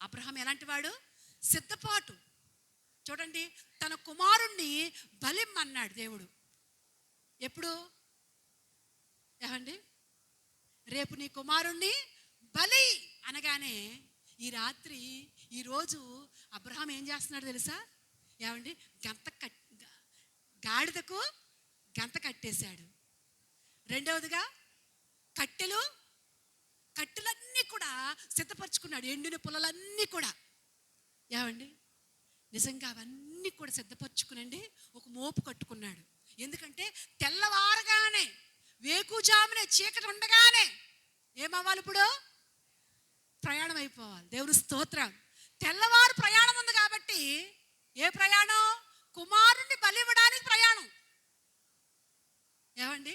అబ్రహాం ఎలాంటి వాడు? సిద్ధపాటు. చూడండి, తన కుమారుణ్ణి బలిమ్మన్నాడు దేవుడు. ఎప్పుడు? ఏమండి? రేపు నీ కుమారుణ్ణి బలి అనగానే ఈరోజు అబ్రహాం ఏం చేస్తున్నాడు తెలుసా? ఏమండి? గాడిదకు గంత కట్టేశాడు. రెండవదిగా కట్టెలన్నీ కూడా సిద్ధపరచుకున్నాడు, ఎండిన పొలాలన్నీ కూడా. ఏమండి? నిజంగా అవన్నీ కూడా సిద్ధపరచుకునండి ఒక మోపు కట్టుకున్నాడు. ఎందుకంటే తెల్లవారగానే వేకుజామునే చీకటి ఉండగానే ఏమవ్వాలి? ఇప్పుడు ప్రయాణం అయిపోవాలి. దేవుని స్తోత్రం. తెల్లవారు ప్రయాణం ఉంది కాబట్టి, ఏ ప్రయాణం? కుమారుణ్ణి బలివ్వడానికి ప్రయాణం. ఏమండి?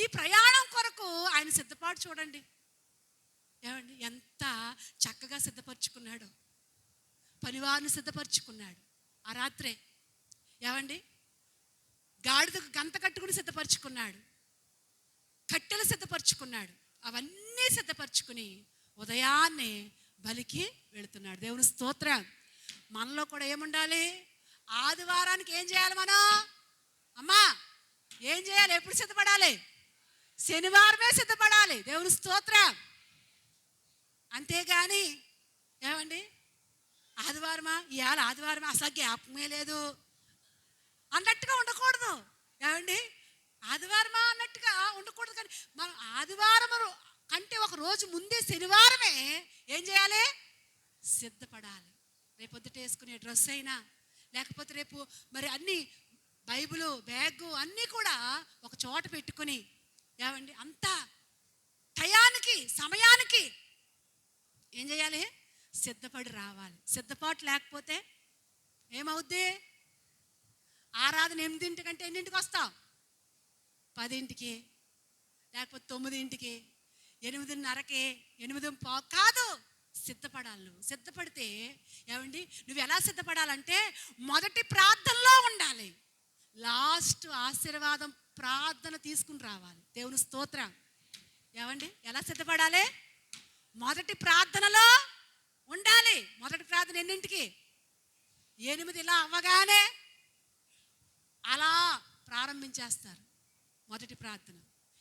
ఈ ప్రయాణం కొరకు ఆయన సిద్ధపాటు చూడండి. ఏమండి? ఎంత చక్కగా సిద్ధపరచుకున్నాడు. పనివారిని సిద్ధపరచుకున్నాడు ఆ రాత్రే. ఏమండి? గాడిదకు గంత కట్టుకుని సిద్ధపరచుకున్నాడు, కట్టెలు సిద్ధపరచుకున్నాడు. అవన్నీ సిద్ధపరచుకుని ఉదయాన్నే బలికి వెళుతున్నాడు. దేవుని స్తోత్రం. మనలో కూడా ఏముండాలి? ఆదివారానికి ఏం చేయాలి మనం? అమ్మా ఏం చేయాలి? ఎప్పుడు సిద్ధపడాలి? శనివారమే సిద్ధపడాలి. దేవుని స్తోత్రం. అంతేగాని ఏమండి ఆదివారమా, ఇవాళ ఆదివారమా, అసలు జ్ఞాపకమే లేదు అన్నట్టుగా ఉండకూడదు. ఏమండి? ఆదివారమా అన్నట్టుగా ఉండకూడదు. కానీ మనం ఆదివారం కంటే ఒక రోజు ముందే శనివారమే ఏం చేయాలి? సిద్ధపడాలి. రేపు పొద్దుట వేసుకునే డ్రెస్ అయినా, లేకపోతే రేపు మరి అన్నీ బైబిలు, బ్యాగు అన్నీ కూడా ఒక చోట పెట్టుకుని, ఏమండి అంతా టయానికి సమయానికి ఏం చేయాలి? సిద్ధపడి రావాలి. సిద్ధపాటు లేకపోతే ఏమవుద్ది? ఆరాధన 8 ఎన్నింటికి వస్తాం? 10ంటికి, లేకపోతే 9ంటికి, 8:30కి, 8:15 కాదు. సిద్ధపడాలి. నువ్వు సిద్ధపడితే ఏమండి నువ్వు ఎలా సిద్ధపడాలంటే మొదటి ప్రార్థనలో ఉండాలి, లాస్ట్ ఆశీర్వాదం ప్రార్థన తీసుకుని రావాలి. దేవుని స్తోత్రం. ఏమండి ఎలా సిద్ధపడాలి? మొదటి ప్రార్థనలో ఉండాలి. మొదటి ప్రార్థన ఎన్నింటికి? 8 ఇలా అవ్వగానే అలా ప్రారంభించేస్తారు మొదటి ప్రార్థన.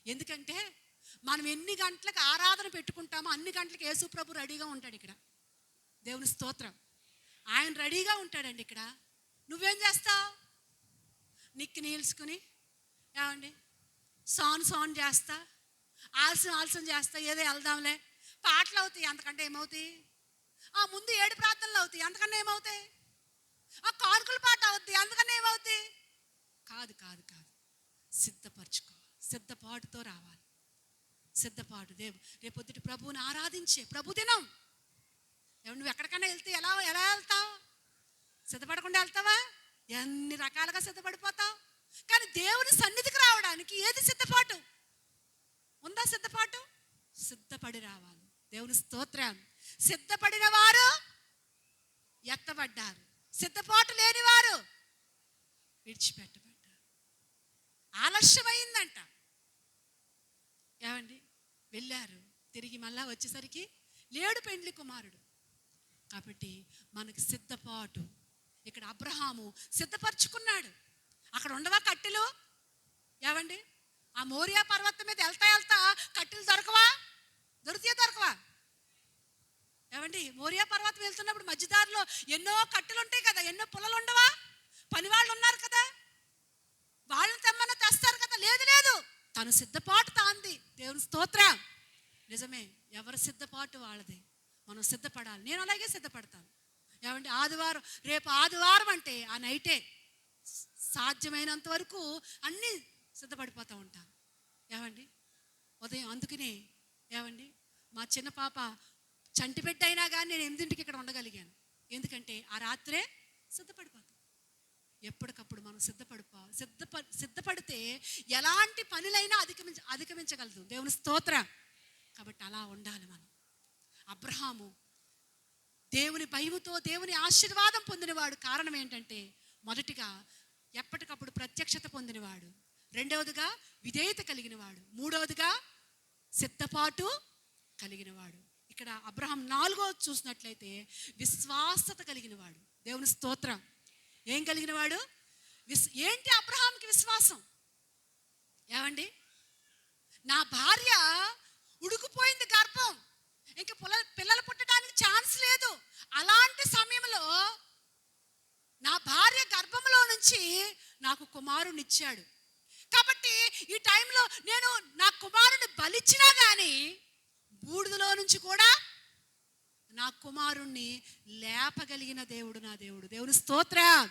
ఎందుకంటే మనం ఎన్ని గంటలకు ఆరాధన పెట్టుకుంటామో అన్ని గంటలకు యేసు ప్రభు రెడీగా ఉంటాడు ఇక్కడ. దేవుని స్తోత్రం. ఆయన రెడీగా ఉంటాడండి ఇక్కడ. నువ్వేం చేస్తావు? నిక్కి నీల్చుకుని ఏమండి సాన్ చేస్తా, ఆలస్యం చేస్తా, ఏదో వెళ్దాంలే, పాటలు అవుతాయి, అంతకంటే ఏమవుతాయి? ముందు 7 ప్రార్థనలు అవుతాయి, అంతకన్నా ఏమవుతాయి? కానుకల పాట అవుతాయి, అందుకన్నా ఏమవుతాయి? కాదు కాదు కాదు, సిద్ధపరచుకోవాలి. సిద్ధపాటుతో రావాలి. సిద్ధపాటు. రేపొద్దుటి ప్రభువుని ఆరాధించే ప్రభు దినం. నువ్వు ఎక్కడికైనా వెళ్తే ఎలా వెళ్తావు? సిద్ధపడకుండా వెళ్తావా? ఎన్ని రకాలుగా సిద్ధపడిపోతావు. కానీ దేవుని సన్నిధికి రావడానికి ఏది సిద్ధపాటు ఉందా? సిద్ధపాటు. సిద్ధపడి రావాలి. దేవుని స్తోత్రం. సిద్ధపడిన వారు ఎత్తబడ్డారు, సిద్ధపాటు లేని వారు విడిచిపెట్టబడ్డారు. ఆలస్యమైందంట. ఏమండి వెళ్ళారు, తిరిగి మళ్ళా వచ్చేసరికి లేడు పెండ్లి కుమారుడు. కాబట్టి మనకి సిద్ధపాటు. ఇక్కడ అబ్రహాము సిద్ధపరచుకున్నాడు. అక్కడ ఉండవా కట్టెలు? ఏమండి ఆ మోరియా పర్వతం మీద వెళ్తా కట్టెలు దొరకవా? దొరకవా? ఏమండి మోరియా పర్వతం వెళ్తున్నప్పుడు మధ్యదారిలో ఎన్నో కట్టెలు ఉంటాయి కదా, ఎన్నో పుల్లలు ఉండవా? పని వాళ్ళు ఉన్నారు కదా, వాళ్ళని తెమ్మన్నా తెస్తారు కదా. లేదు, తను సిద్ధపాటు తాంది. దేవుని స్తోత్రం. నిజమే, ఎవరి సిద్ధపాటు వాళ్ళది. మనం సిద్ధపడాలి. నేను అలాగే సిద్ధపడతాను. ఏమంటే రేపు ఆదివారం అంటే ఆ నైటే సాధ్యమైనంత వరకు అన్నీ సిద్ధపడిపోతూ ఉంటాను. ఏమండి ఉదయం. అందుకనే ఏమండి మా చిన్న పాప చంటి బిడ్డ అయినా కానీ నేను 8ంటికి ఇక్కడ ఉండగలిగాను. ఎందుకంటే ఆ రాత్రే సిద్ధపడిపోతాను. ఎప్పటికప్పుడు మనం సిద్ధపడితే ఎలాంటి పనులైనా అధిగమించగలదు. దేవుని స్తోత్రం. కాబట్టి అలా ఉండాలి మనం. అబ్రహాము దేవుని భయముతో దేవుని ఆశీర్వాదం పొందినవాడు. కారణం ఏంటంటే మొదటిగా ఎప్పటికప్పుడు ప్రత్యక్షత పొందినవాడు, రెండవదిగా విధేయత కలిగినవాడు, మూడవదిగా సిద్ధపాటు కలిగినవాడు. ఇక్కడ అబ్రహాం 4వ చూసినట్లయితే విశ్వాసత కలిగినవాడు. దేవుని స్తోత్రం. ఏం కలిగినవాడు? ఏంటి అబ్రహాంకి విశ్వాసం? ఏమండి నా భార్య ఉడికిపోయింది గర్భం, ఇంకా పిల్లలు పుట్టడానికి ఛాన్స్ లేదు. అలాంటి సమయంలో నా భార్య గర్భంలో నుంచి నాకు కుమారుని ఇచ్చాడు. కాబట్టి ఈ టైంలో నేను నా కుమారుని బలిచ్చినా కానీ బూడిదలో నుంచి కూడా నా కుమారుణ్ణి లేపగలిగిన దేవుడు నా దేవుడు. దేవుని స్తోత్రం.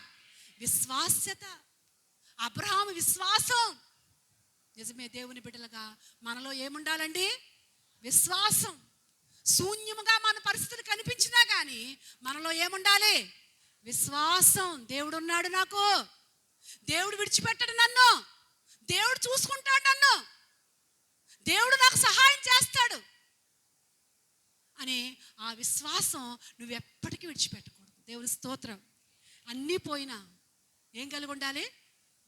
విశ్వాస్యత. అబ్రహాము విశ్వాసం. నిజమే, దేవుని బిడ్డలుగా మనలో ఏముండాలండి? విశ్వాసం. శూన్యముగా మన పరిస్థితులు కనిపించినా కానీ మనలో ఏముండాలి? విశ్వాసం. దేవుడు ఉన్నాడు నాకు, దేవుడు విడిచిపెట్టడు నన్ను, దేవుడు చూసుకుంటాడు నన్ను, దేవుడు నాకు సహాయం చేస్తాడు అనే ఆ విశ్వాసం నువ్వు ఎప్పటికీ విడిచిపెట్టకూడదు. దేవుని స్తోత్రం. అన్నీ పోయినా ఏం కలిగి ఉండాలి?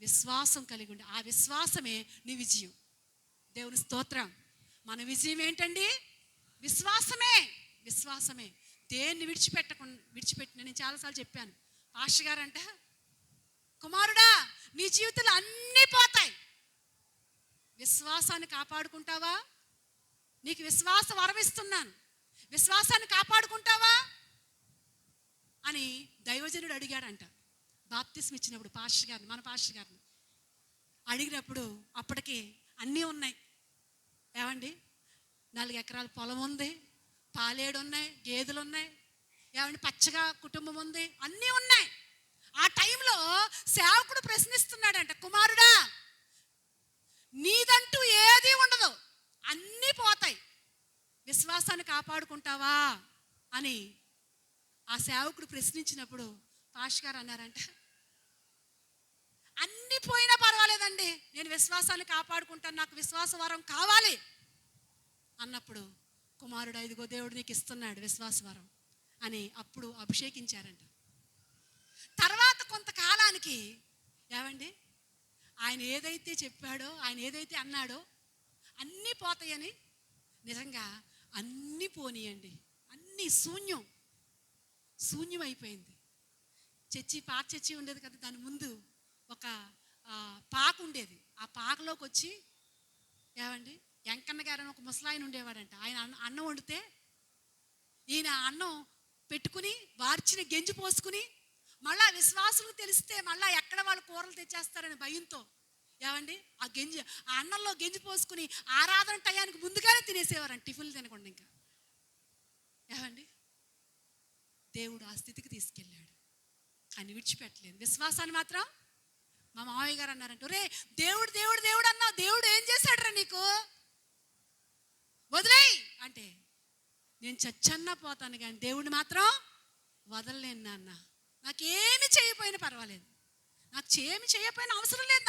విశ్వాసం కలిగి ఉండాలి. ఆ విశ్వాసమే నీ విజయం. దేవుని స్తోత్రం. మన విజయం ఏంటండి? విశ్వాసమే. దేన్ని విడిచిపెట్టిన నేను చాలాసార్లు చెప్పాను. పాస్టర్ గారంట, కుమారుడా నీ జీవితంలో అన్నీ పోతాయి, విశ్వాసాన్ని కాపాడుకుంటావా? నీకు విశ్వాస వరం ఇస్తున్నాను, విశ్వాసాన్ని కాపాడుకుంటావా అని దైవజనుడు అడిగాడంట. బాప్తిస్మ ఇచ్చినప్పుడు పాస్టర్ గారిని, మన పాస్టర్ గారిని అడిగినప్పుడు అప్పటికి అన్నీ ఉన్నాయి. ఏమండి 4 ఎకరాల పొలం ఉంది, పాలేడు ఉన్నాయి, గేదెలు ఉన్నాయి, ఏమండి పచ్చగా కుటుంబం ఉంది, అన్నీ ఉన్నాయి. ఆ టైంలో సేవకుడు ప్రశ్నిస్తున్నాడంట, కుమారుడా నీదంటూ ఏది ఉండదు, అన్నీ పోతాయి, విశ్వాసాన్ని కాపాడుకుంటావా అని ఆ సేవకుడు ప్రశ్నించినప్పుడు పాస్టర్ గారు అన్నారంట, అన్నీ పోయినా పర్వాలేదండి, నేను విశ్వాసాన్ని కాపాడుకుంటాను, నాకు విశ్వాస వరం కావాలి అన్నప్పుడు కుమారుడు ఇదిగో దేవుడు నీకు ఇస్తున్నాడు విశ్వాస వరం అని అప్పుడు అభిషేకించారంట. తర్వాత కొంతకాలానికి ఏమండి ఆయన ఏదైతే చెప్పాడో, ఆయన ఏదైతే అన్నాడో అన్నీ పోతాయని నిజంగా అన్నీ పోనీయండి, అన్నీ శూన్యం అయిపోయింది. పాత చర్చి ఉండేది కదా, దాని ముందు ఒక పాకు ఉండేది. ఆ పాకలోకి వచ్చి ఏమండి వెంకన్న గారు అని ఒక ముసలాయన ఉండేవాడంట. ఆయన అన్నం వండితే ఈయన అన్నం పెట్టుకుని వార్చిన గెంజి పోసుకుని మళ్ళా విశ్వాసులకు తెలిస్తే మళ్ళా ఎక్కడ వాళ్ళు కూరలు తెచ్చేస్తారని భయంతో ఏమండి ఆ అన్నంలో గెంజి పోసుకుని ఆరాధన టయానికి ముందుగానే తినేసేవారంట, టిఫిన్లు తినకుండా. ఇంకా ఏమండి దేవుడు ఆ స్థితికి తీసుకెళ్ళాడు, కానీ విడిచిపెట్టలేదు విశ్వాసాన్ని మాత్రం. మా మామయ్య గారు అన్నారంట, రే దేవుడు దేవుడు దేవుడు అన్నావు, దేవుడు ఏం చేశాడురా నీకు, వదిలేయి అంటే, నేను చచ్చన్నా పోతాను కానీ దేవుడిని మాత్రం వదలలేను నాన్న. నాకేమి చేయకపోయినా పర్వాలేదు, నాకు ఏమి చేయకపోయినా అవసరం లేదు,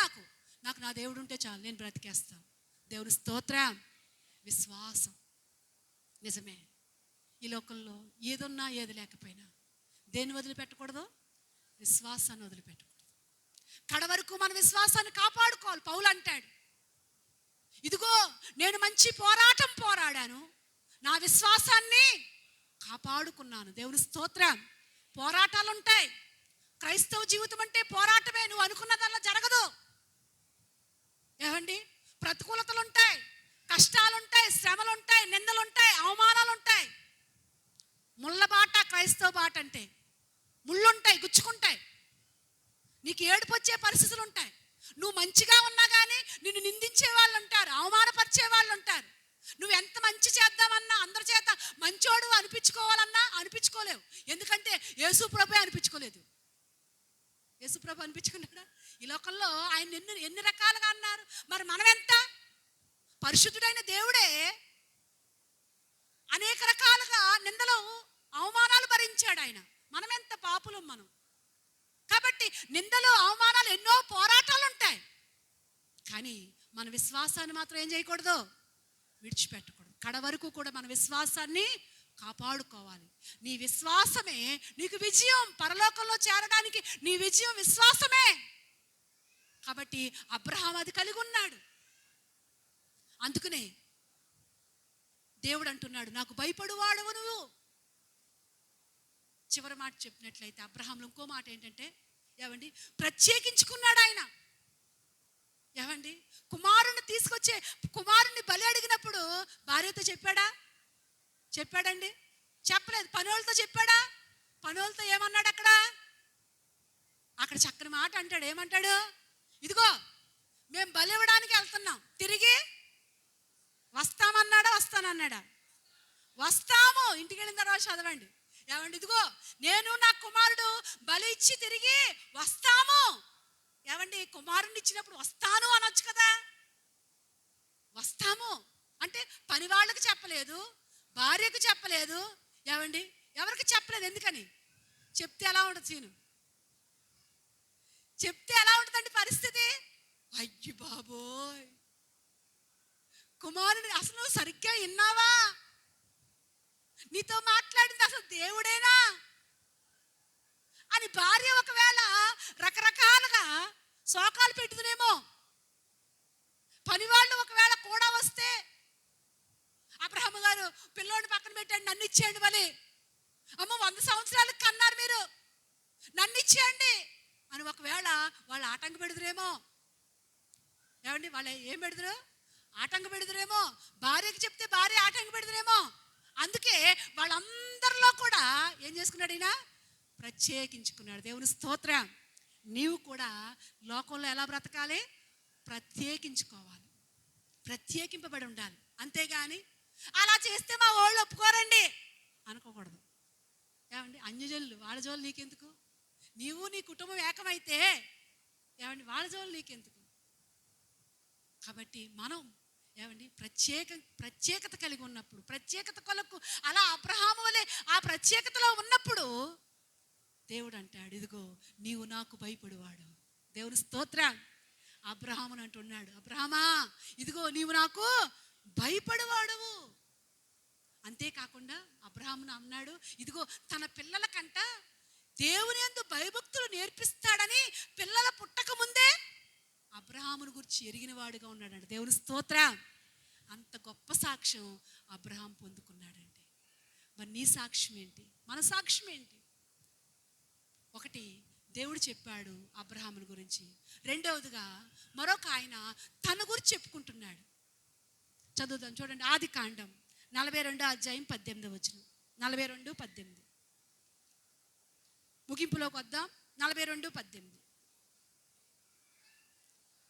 నాకు నా దేవుడు ఉంటే చాలు, నేను బ్రతికేస్తాను. దేవుని స్తోత్రం. విశ్వాసం నిజమే. ఈ లోకంలో ఏదున్నా ఏది లేకపోయినా దేన్ని వదిలిపెట్టకూడదు, విశ్వాసాన్ని వదిలిపెట్టకూడదు. కడ వరకు మన విశ్వాసాన్ని కాపాడుకోవాలి. పౌలు అంటాడు, ఇదిగో నేను మంచి పోరాటం పోరాడాను, నా విశ్వాసాన్ని కాపాడుకున్నాను. దేవుని స్తోత్రం. పోరాటాలు ఉంటాయి. క్రైస్తవ జీవితం అంటే పోరాటమే. నువ్వు అనుకున్నదల్లా జరగదు. ఏమండి ప్రతికూలతలు ఉంటాయి, కష్టాలు ఉంటాయి, శ్రమలు ఉంటాయి, నిందలు ఉంటాయి, అవమానాలు ఉంటాయి. ముళ్ళ బాట క్రైస్తవ బాట అంటే. ముళ్ళుంటాయి, గుచ్చుకుంటాయి, నీకు ఏడుపు వచ్చే పరిస్థితులు ఉంటాయి. నువ్వు మంచిగా ఉన్నా కానీ నిన్ను నిందించే వాళ్ళు ఉంటారు, అవమానపరిచే వాళ్ళు ఉంటారు. నువ్వు ఎంత మంచి చేద్దామన్నా, అందరి చేత మంచోడు అనిపించుకోవాలన్నా అనిపించుకోలేవు. ఎందుకంటే యేసుప్రభు అనిపించుకోలేదు. యేసుప్రభు అనిపించుకున్నాడా? ఈ లోకంలో ఆయన ఎన్ని రకాలుగా అన్నారు. మరి మనం ఎంత? పరిశుద్ధుడైన దేవుడే అనేక రకాలుగా నిందలు అవమానాలు భరించాడు ఆయన. మనం ఎంత పాపులం మనం. కాబట్టి నిందలు అవమానాలు ఎన్నో పోరాటాలు ఉంటాయి, కానీ మన విశ్వాసాన్ని మాత్రం ఏం చేయకూడదు, విడిచిపెట్టకూడదు. కడ వరకు కూడా మన విశ్వాసాన్ని కాపాడుకోవాలి. నీ విశ్వాసమే నీకు విజయం. పరలోకంలో చేరడానికి నీ విజయం విశ్వాసమే. కాబట్టి అబ్రహాం అది కలిగి ఉన్నాడు. అందుకనే దేవుడు అంటున్నాడు, నాకు భయపడువాడవు నువ్వు. చివరి మాట చెప్పినట్లయితే అబ్రహాంలో ఇంకో మాట ఏంటంటే, ఏమండి ప్రత్యేకించుకున్నాడు ఆయన. ఏమండి కుమారుణ్ణి తీసుకొచ్చే కుమారుణ్ణి బలి అడిగినప్పుడు భార్యతో చెప్పాడండి? చెప్పలేదు. పనులతో చెప్పాడా? పనులతో ఏమన్నాడు అక్కడ చక్కని మాట అంటాడు. ఏమంటాడు? ఇదిగో మేము బలి ఇవ్వడానికి వెళ్తున్నాం, తిరిగి వస్తామన్నాడా వస్తానన్నాడా? వస్తాము. ఇంటికి వెళ్ళిన తర్వాత చదవండి. ఏమండి ఇదిగో నేను నా కుమారుడు బలి ఇచ్చి తిరిగి వస్తాము. ఏమండి కుమారుడిని ఇచ్చినప్పుడు వస్తాను అనొచ్చు కదా. వస్తాము అంటే పని వాళ్ళకి చెప్పలేదు, భార్యకు చెప్పలేదు, ఏమండి ఎవరికి చెప్పలేదు. ఎందుకని? చెప్తే ఎలా ఉంటుంది సీను? చెప్తే ఎలా ఉంటుందండి పరిస్థితి? అయ్యి బాబోయ్, కుమారుడు అసలు సరిగ్గా విన్నావా? నీతో మాట్లాడింది అసలు దేవుడేనా అని భార్య ఒకవేళ రకరకాలుగా శోకాలు పెట్టుదునేమో. పనివాళ్ళు ఒకవేళ కూడా వస్తే, అబ్రహాము గారు పిల్లోడిని పక్కన పెట్టండి, నన్ను ఇచ్చేయండి బలి. అమ్మ 100 సంవత్సరాలకు కన్నారు మీరు, నన్ను ఇచ్చేయండి అని ఒకవేళ వాళ్ళు ఆటంక పెడుదురేమో. ఏమండి వాళ్ళు ఏం పెడుదురు? ఆటంక పెడుదురేమో. భార్యకి చెప్తే భార్య ఆటంక పెడుదురేమో. అందుకే వాళ్ళందరిలో కూడా ఏం చేసుకున్నాడు? ఈయన ప్రత్యేకించుకున్నాడు. దేవుని స్తోత్రం. నీవు కూడా లోకంలో ఎలా బ్రతకాలి? ప్రత్యేకించుకోవాలి, ప్రత్యేకింపబడి ఉండాలి. అంతేగాని అలా చేస్తే మా వాళ్ళు ఒప్పుకోరండి అనుకోకూడదు. ఏమండి అన్యజనులు వాళ్ళ జోలు నీకెందుకు? నీవు నీ కుటుంబం ఏకమైతే ఏమండి వాళ్ళ జోలు నీకెందుకు? కాబట్టి మనం ఏమండి ప్రత్యేకత కలిగి ఉన్నప్పుడు, ప్రత్యేకత కొరకు అలా అబ్రహాము వలె ఆ ప్రత్యేకతలో ఉన్నప్పుడు దేవుడు అంటాడు, ఇదిగో నీవు నాకు భయపడువాడు. దేవుని స్తోత్రం. అబ్రహాముని అంటున్నాడు, అబ్రహామా ఇదిగో నీవు నాకు భయపడువాడవు. అంతేకాకుండా అబ్రహామును అన్నాడు, ఇదిగో తన పిల్లలకంట దేవుని యందు భయభక్తులు నేర్పిస్తాడని పిల్లల పుట్టక ముందే అబ్రహామును గురించి ఎరిగిన వాడుగా ఉన్నాడు. దేవుని స్తోత్రం. అంత గొప్ప సాక్ష్యం అబ్రహాం పొందుకున్నాడండి. మరి నీ సాక్ష్యం ఏంటి? మన సాక్ష్యం ఏంటి? ఒకటి, దేవుడు చెప్పాడు అబ్రహాముని గురించి. రెండవదిగా మరొక ఆయన తన గురించి చెప్పుకుంటున్నాడు. చదువుదాం చూడండి, ఆది కాండం 42:18. 42:18 ముగింపులోకి వద్దాం. 42:18.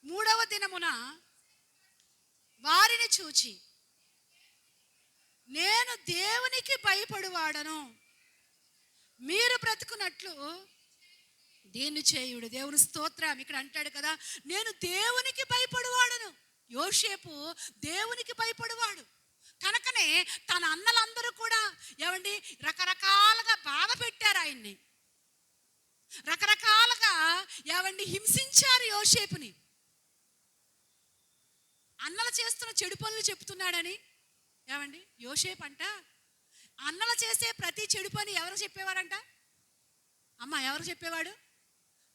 3వ దినమున వారిని చూచి, నేను దేవునికి భయపడువాడను, మీరు బ్రతుకున్నట్లు దీన్ని చేయుడు. దేవుని స్తోత్రం. ఇక్కడ అంటాడు కదా, నేను దేవునికి భయపడువాడను. యోసేపు దేవునికి భయపడువాడు కనుకనే తన అన్నలందరూ కూడా ఏమండి రకరకాలుగా బాధ పెట్టారు ఆయన్ని, రకరకాలుగా ఏమండి హింసించారు యోసేపుని. అన్నలు చేస్తున్న చెడు పనులు చెప్తున్నాడని ఏమండి యోసేపు అంట అన్నలు చేసే ప్రతి చెడు పని ఎవరు చెప్పేవాడంట? అమ్మ ఎవరు చెప్పేవాడు?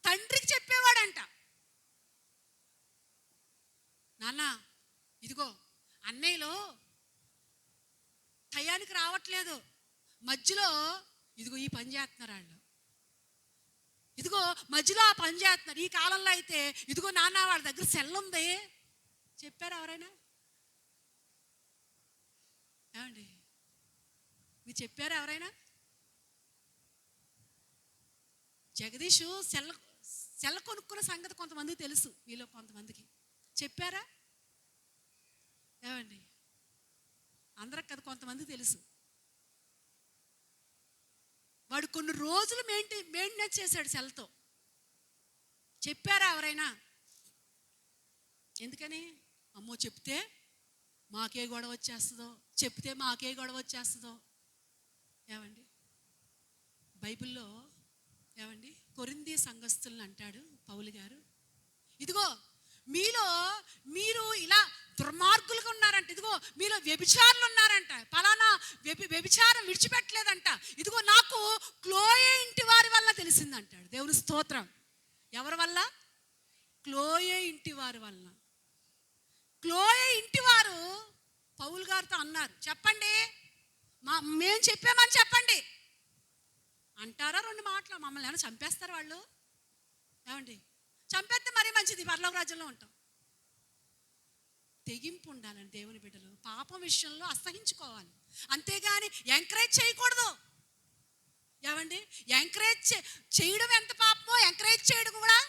తండ్రికి చెప్పేవాడంట. నాన్న ఇదిగో అన్నయ్యలో టయానికి రావట్లేదు, మధ్యలో ఇదిగో ఈ పని చేస్తున్నారు వాళ్ళు, ఇదిగో మధ్యలో ఆ పని చేస్తున్నారు. ఈ కాలంలో అయితే ఇదిగో నాన్న వాళ్ళ దగ్గర సెల్ ఉంది చెప్పారు ఎవరైనా? ఏమండి మీరు చెప్పారా ఎవరైనా? జగదీషు సెల్ కొనుక్కున్న సంగతి కొంతమందికి తెలుసు, మీలో కొంతమందికి చెప్పారా? ఏమండి అందరికి కదా కొంతమందికి తెలుసు. వాడు కొన్ని రోజులు మెయింటెనెన్స్ చేశాడు సెల్తో. చెప్పారా ఎవరైనా? ఎందుకని? అమ్మో చెప్తే మాకే గొడవ వచ్చేస్తుందో, చెప్తే మాకే గొడవ వచ్చేస్తుందో. ఏమండి బైబిల్లో ఏమండి కొరింథీ సంఘస్థులను అంటాడు పౌలు గారు, ఇదిగో మీరు ఇలా దుర్మార్గులుగా ఉన్నారంట, ఇదిగో మీలో వ్యభిచారులు ఉన్నారంట, పలానా వ్యభిచారం విడిచిపెట్టలేదంట, ఇదిగో నాకు క్లోయే ఇంటి వారి వల్ల తెలిసిందంటాడు. దేవుని స్తోత్రం. ఎవరి వల్ల? క్లోయే ఇంటి వారి వల్ల. క్లోయే ఇంటి వారు పౌలు గారితో అన్నారు, చెప్పండి మేము చెప్పామని చెప్పండి అంటారా? 2 మాటలు. మమ్మల్ని ఏమైనా చంపేస్తారు వాళ్ళు? ఏమండి చంపేస్తే మరీ మంచిది, పరలోక రాజ్యంలో ఉంటాం. తెగింపు ఉండాలని దేవుని బిడ్డలు పాపం విషయంలో అసహించుకోవాలి, అంతేగాని ఎంకరేజ్ చేయకూడదు. ఏమండి ఎంకరేజ్ చేయడం ఎంత పాపమో ఎంకరేజ్ చేయడం కూడా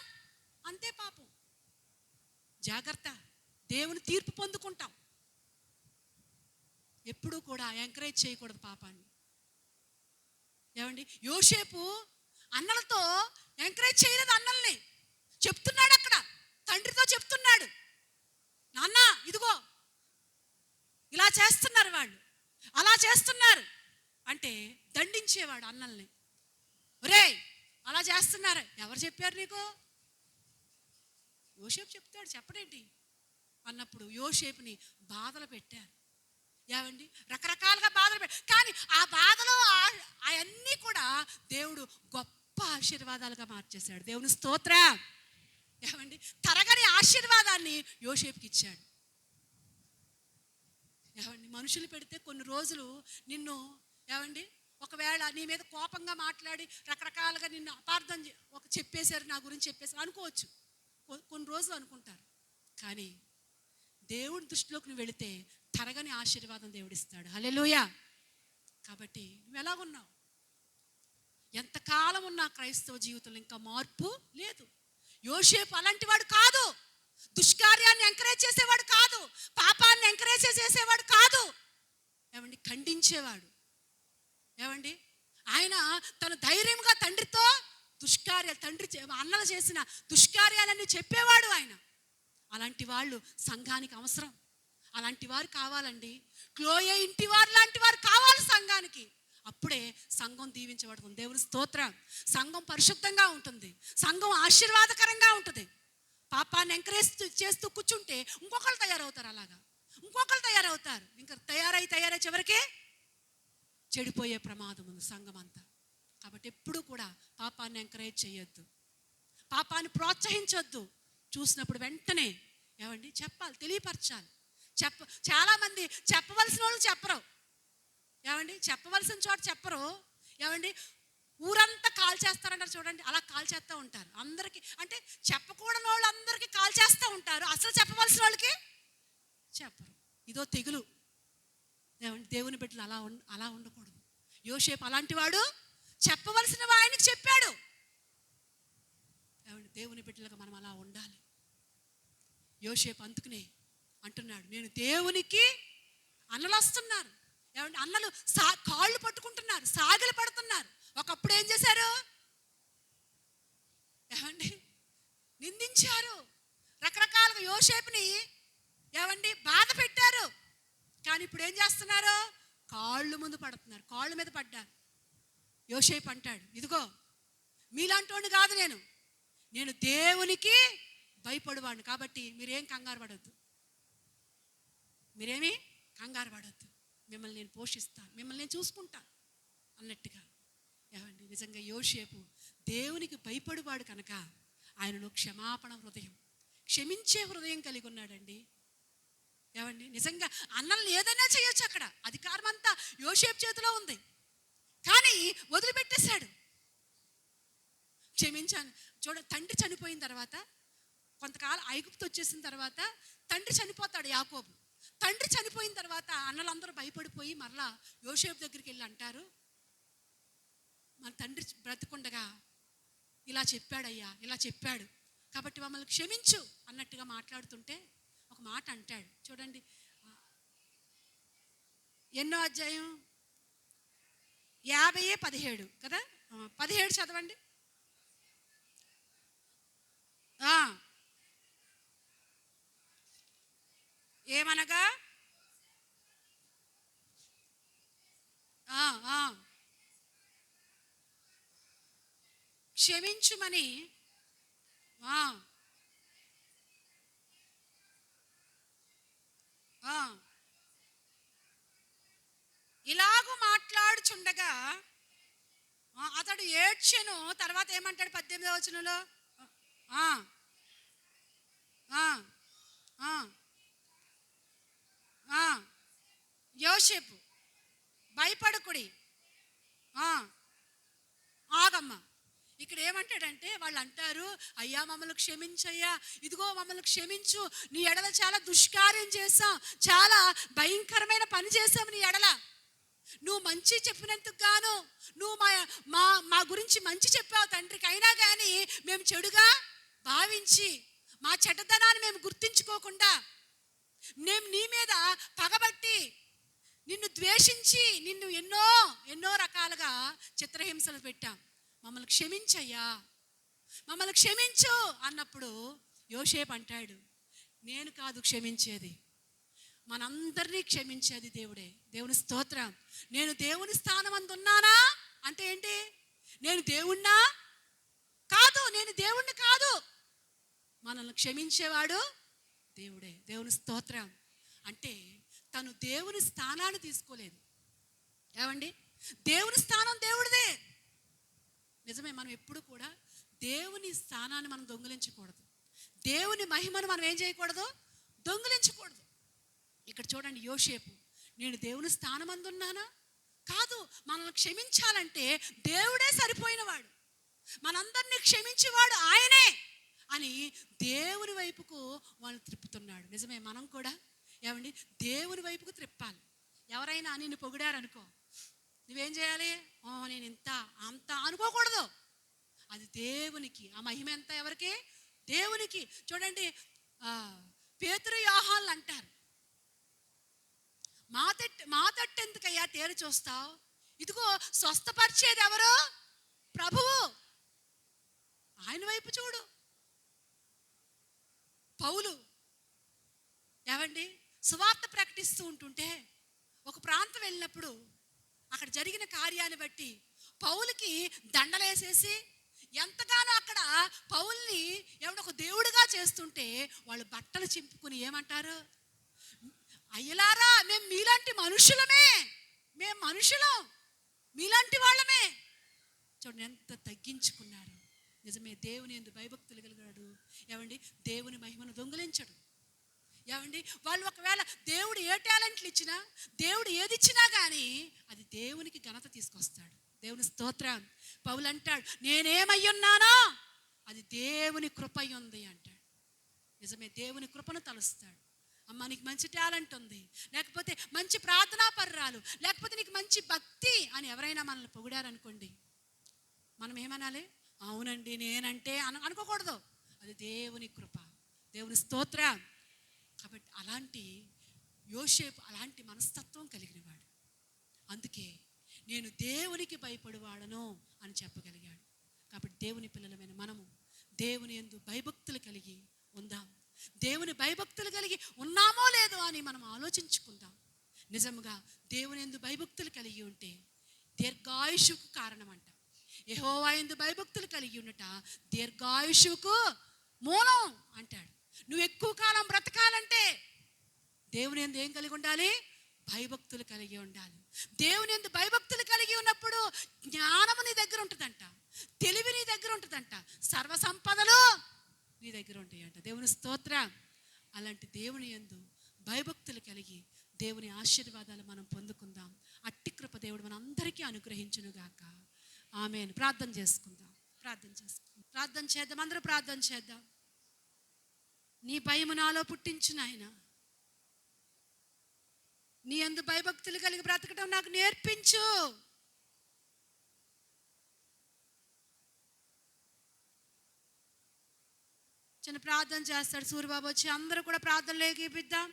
అంతే పాపం. జాగ్రత్త, దేవుని తీర్పు పొందుకుంటాం. ఎప్పుడూ కూడా ఎంకరేజ్ చేయకూడదు పాపాన్ని. ఏమండి యోసేపు అన్నలతో ఎంకరేజ్ చేయలేదు, అన్నల్ని చెప్తున్నాడు అక్కడ, తండ్రితో చెప్తున్నాడు, నాన్న ఇదిగో ఇలా చేస్తున్నారు వాళ్ళు, అలా చేస్తున్నారు అంటే దండించేవాడు అన్నల్ని. ఒరేయ్ అలా చేస్తున్నారు, ఎవరు చెప్పారు నీకు? యోసేపు చెప్తాడు, చెప్పడేంటి అన్నప్పుడు యోసేపుని బాధలు పెట్టారు. ఏమండి రకరకాలుగా బాధలు పెట్టారు, కానీ ఆ బాధలో అవన్నీ కూడా దేవుడు గొప్ప ఆశీర్వాదాలుగా మార్చేశాడు. దేవుని స్తోత్రం. ఏమండి తరగని ఆశీర్వాదాన్ని యోసేపుకి ఇచ్చాడు. ఏమండి మనుషులు పెడితే కొన్ని రోజులు నిన్ను ఏమండి ఒకవేళ నీ మీద కోపంగా మాట్లాడి రకరకాలుగా నిన్ను అపార్థం చెప్పేశారు, నా గురించి చెప్పేశారు అనుకోవచ్చు, కొన్ని రోజులు అనుకుంటారు. కానీ దేవుడి దృష్టిలోకి నువ్వు వెళితే తరగని ఆశీర్వాదం దేవుడిస్తాడు. హల్లెలూయా. కాబట్టి నువ్వు ఎలాగున్నావు? ఎంతకాలం ఉన్నా క్రైస్తవ జీవితంలో ఇంకా మార్పు లేదు. యోసేపు అలాంటి వాడు కాదు, దుష్కార్యాన్ని ఎంకరేజ్ చేసేవాడు కాదు, పాపాన్ని ఎంకరేజ్ చేసేవాడు కాదు. ఏమండి ఖండించేవాడు. ఏమండి ఆయన తన ధైర్యంగా తండ్రితో తండ్రి అన్నలు చేసిన దుష్కార్యాలన్నీ చెప్పేవాడు ఆయన. అలాంటి వాళ్ళు సంఘానికి అవసరం. అలాంటి వారు కావాలండి. క్లోయే ఇంటి వారు లాంటి వారు కావాలి సంఘానికి. అప్పుడే సంఘం దీవించబడుతుంది. దేవుని స్తోత్రం. సంఘం పరిశుద్ధంగా ఉంటుంది, సంఘం ఆశీర్వాదకరంగా ఉంటుంది. పాపాన్ని ఎంకరేజ్ చేస్తూ కూర్చుంటే ఇంకొకరు తయారవుతారు, అలాగా ఇంకొకరు తయారవుతారు. ఇంకా తయారై చివరికి చెడిపోయే ప్రమాదం ఉంది సంఘం అంతా. కాబట్టి ఎప్పుడు కూడా పాపాన్ని ఎంకరేజ్ చేయొద్దు, పాపాన్ని ప్రోత్సహించొద్దు. చూసినప్పుడు వెంటనే ఏమండి చెప్పాలి, తెలియపరచాలి. చాలామంది చెప్పవలసిన వాళ్ళు చెప్పరు. ఏమండి, చెప్పవలసిన చోట చెప్పరు. ఏమండి, ఊరంతా కాల్ చేస్తారంటారు చూడండి, అలా కాల్ చేస్తూ ఉంటారు అందరికీ. అంటే చెప్పకూడని వాళ్ళు అందరికీ కాల్ చేస్తూ ఉంటారు, అసలు చెప్పవలసిన వాళ్ళకి చెప్పరు. ఇదో తెగులు. ఏమండి, దేవుని బిడ్డలు అలా ఉండకూడదు. యోసేపు అలాంటి వాడు, చెప్పవలసిన ఆయనకి చెప్పాడు. ఏమండి, దేవుని బిడ్డలుగా మనం అలా ఉండాలి. యోసేపు అందుకునే అంటున్నాడు, నేను దేవునికి అన్నలు వస్తున్నారు. ఏమంటే అన్నలు కాళ్ళు పట్టుకుంటున్నారు, సాగిలు పడుతున్నారు. ఒకప్పుడు ఏం చేశారు? ఏమండి, నిందించారు, రకరకాలుగా యోసేపుని ఏమండి బాధ పెట్టారు. కానీ ఇప్పుడు ఏం చేస్తున్నారు? కాళ్ళు ముందు పడుతున్నారు, కాళ్ళ మీద పడ్డారు. యోసేపు అంటాడు, ఇదిగో మీలాంటోని కాదు నేను దేవునికి భయపడువాడిని, కాబట్టి మీరేం కంగారు పడొద్దు, మీరేమీ కంగారు పడొద్దు, మిమ్మల్ని నేను పోషిస్తాను, మిమ్మల్ని నేను చూసుకుంటాను అన్నట్టుగా. ఏమండి, నిజంగా యోసేపు దేవునికి భయపడువాడు కనుక ఆయనలో క్షమాపణ హృదయం, క్షమించే హృదయం కలిగి ఉన్నాడండి. ఏమండి, నిజంగా అన్నల్ని ఏదైనా చేయొచ్చు, అక్కడ అధికారం అంతా యోసేపు చేతిలో ఉంది, కానీ వదిలిపెట్టేశాడు. క్షమించాను. తండ్రి చనిపోయిన తర్వాత కొంతకాలం ఐగుప్తు వచ్చేసిన తర్వాత తండ్రి చనిపోతాడు యాకోబు. తండ్రి చనిపోయిన తర్వాత అన్నలందరూ భయపడిపోయి మరలా యోసేపు దగ్గరికి వెళ్ళి అంటారు, మన తండ్రి బ్రతికుండగా ఇలా చెప్పాడయ్యా, ఇలా చెప్పాడు, కాబట్టి మమ్మల్ని క్షమించు అన్నట్టుగా మాట్లాడుతుంటే ఒక మాట అంటాడు చూడండి. ఎన్నో అధ్యాయం? 50:17 కదా. 17 చదవండి. ఏమనగా క్షమించుమని ఇలాగూ మాట్లాడుచుండగా అతడు ఏడ్చెను. తర్వాత ఏమంటాడు 18వ వచనంలో? యోసేపు భయపడకుడి, ఆగమ్మ. ఇక్కడ ఏమంటాడంటే వాళ్ళు అంటారు, అయ్యా మమ్మల్ని క్షమించయ్యా, ఇదిగో మమ్మల్ని క్షమించు, నీ ఎడల చాలా దుష్కార్యం చేసాం, చాలా భయంకరమైన పని చేసావు, నీ ఎడల నువ్వు మంచి చెప్పినందుకు గాను నువ్వు మా గురించి మంచి చెప్పావు తండ్రికి, అయినా కానీ మేము చెడుగా భావించి మా చెడ్డదనాన్ని మేము గుర్తించుకోకుండా మేము నీ మీద పగబట్టి నిన్ను ద్వేషించి నిన్ను ఎన్నో రకాలుగా చిత్రహింసలు పెట్టాం, మమ్మల్ని క్షమించయ్యా, మమ్మల్ని క్షమించు అన్నప్పుడు యోసేపు అంటాడు, నేను కాదు క్షమించేది, మనందరినీ క్షమించేది దేవుడే. దేవుని స్తోత్రం. నేను దేవుని స్థానం అందున్నానా అంటే ఏంటి? నేను దేవుణ్ణా కాదు, నేను దేవుణ్ణి కాదు, మనల్ని క్షమించేవాడు దేవుడే. దేవుని స్తోత్రం. అంటే తను దేవుని స్థానాన్ని తీసుకోలేదు. ఏమండి, దేవుని స్థానం దేవుడిదే. నిజమే, మనం ఎప్పుడు కూడా దేవుని స్థానాన్ని మనం దొంగిలించకూడదు, దేవుని మహిమను మనం ఏం చేయకూడదు? దొంగిలించకూడదు. ఇక్కడ చూడండి, యోసేపు నేను దేవుని స్థానం అందున్నానా? కాదు, మనల్ని క్షమించాలంటే దేవుడే సరిపోయినవాడు, మనందరినీ క్షమించేవాడు ఆయనే అని దేవుని వైపుకు వాళ్ళు త్రిప్పుతున్నాడు. నిజమే, మనం కూడా ఏమండి దేవుని వైపుకు త్రిప్పాలి. ఎవరైనా నిన్ను పొగిడారనుకో, నువ్వేం చేయాలి? నేను ఇంత అంత అనుకోకూడదు, అది దేవునికి. ఆ మహిమ ఎంత ఎవరికి? దేవునికి. చూడండి, పేతురు యోహాన్లు అంటారు, మా తట్టు ఎందుకయ్యా తేరి చూస్తావు, ఇదిగో స్వస్థపరిచేది ఎవరు? ప్రభువు, ఆయన వైపు చూడు. పౌలు ఏమండి సువార్త ప్రకటిస్తూ ఉంటుంటే ఒక ప్రాంతం వెళ్ళినప్పుడు అక్కడ జరిగిన కార్యాన్ని బట్టి పౌలుకి దండలేసేసి ఎంతగానో అక్కడ పౌల్ని ఏమంటే ఒక దేవుడిగా చేస్తుంటే వాళ్ళు బట్టలు చింపుకుని ఏమంటారు? అయ్యలారా, మేము మీలాంటి మనుషులమే, మేము మనుషులం, మీలాంటి వాళ్ళమే. చూడండి ఎంత తగ్గించుకున్నారు. నిజమే, దేవుని యందు భయభక్తులు కలిగాడు. ఏమండి, దేవుని మహిమను దొంగిలించడు. ఏమండి, వాళ్ళు ఒకవేళ దేవుడు ఏ టాలెంట్లు ఇచ్చినా, దేవుడు ఏది ఇచ్చినా కానీ అది దేవునికి ఘనత తీసుకొస్తాడు. దేవుని స్తోత్రం. పౌలు అంటాడు, నేనేమయ్యున్నానో అది దేవుని కృప ఉంది అంటాడు. నిజమే, దేవుని కృపను తలుస్తాడు. అమ్మ, నీకు మంచి టాలెంట్ ఉంది, లేకపోతే మంచి ప్రార్థనా పర్రాలు, లేకపోతే నీకు మంచి భక్తి అని ఎవరైనా మనల్ని పొగిడారనుకోండి, మనం ఏమనాలి? అవునండి నేనంటే అనుకోకూడదు. అది దేవుని కృప, దేవుని స్తోత్రం. కాబట్టి అలాంటి యోసేపు అలాంటి మనస్తత్వం కలిగినవాడు. అందుకే నేను దేవునికి భయపడువాడను అని చెప్పగలిగాడు. కాబట్టి దేవుని పిల్లలమైన మనము దేవుని యందు భయభక్తులు కలిగి ఉందాం. దేవుని భయభక్తులు కలిగి ఉన్నామో లేదో అని మనం ఆలోచించుకుందాం. నిజంగా దేవుని యందు భయభక్తులు కలిగి ఉంటే దీర్ఘాయుషుకు కారణమంట. యెహోవా యందు భయభక్తులు కలిగి ఉండట దీర్ఘాయుషుకు మూలం అంటాడు. నువ్వు ఎక్కువ కాలం బ్రతకాలంటే దేవుని యందు ఏం కలిగి ఉండాలి? భయభక్తులు కలిగి ఉండాలి. దేవుని యందు భయభక్తులు కలిగి ఉన్నప్పుడు జ్ఞానము నీ దగ్గర ఉంటుందంట, తెలివి నీ దగ్గర ఉంటుందంట, సర్వ సంపదలు నీ దగ్గర ఉంటాయంట. దేవుని స్తోత్రం. అలాంటి దేవుని యందు భయభక్తులు కలిగి దేవుని ఆశీర్వాదాలు మనం పొందుకుందాం. అట్టి కృప దేవుడు మన అందరికీ అనుగ్రహించునుగాక. ఆమేన్. ప్రార్థన చేసుకుందాం. ప్రార్థన చేద్దాం. అందరూ ప్రార్థన చేద్దాం. నీ భయము నాలో పుట్టించు నాయన. నీ యందు భయభక్తులు కలిగి బ్రతకడం నాకు నేర్పించు. చిన్న ప్రార్థన చేస్తాడు సూర్యబాబు వచ్చి. అందరూ కూడా ప్రార్థనలో ఏకీపిద్దాం.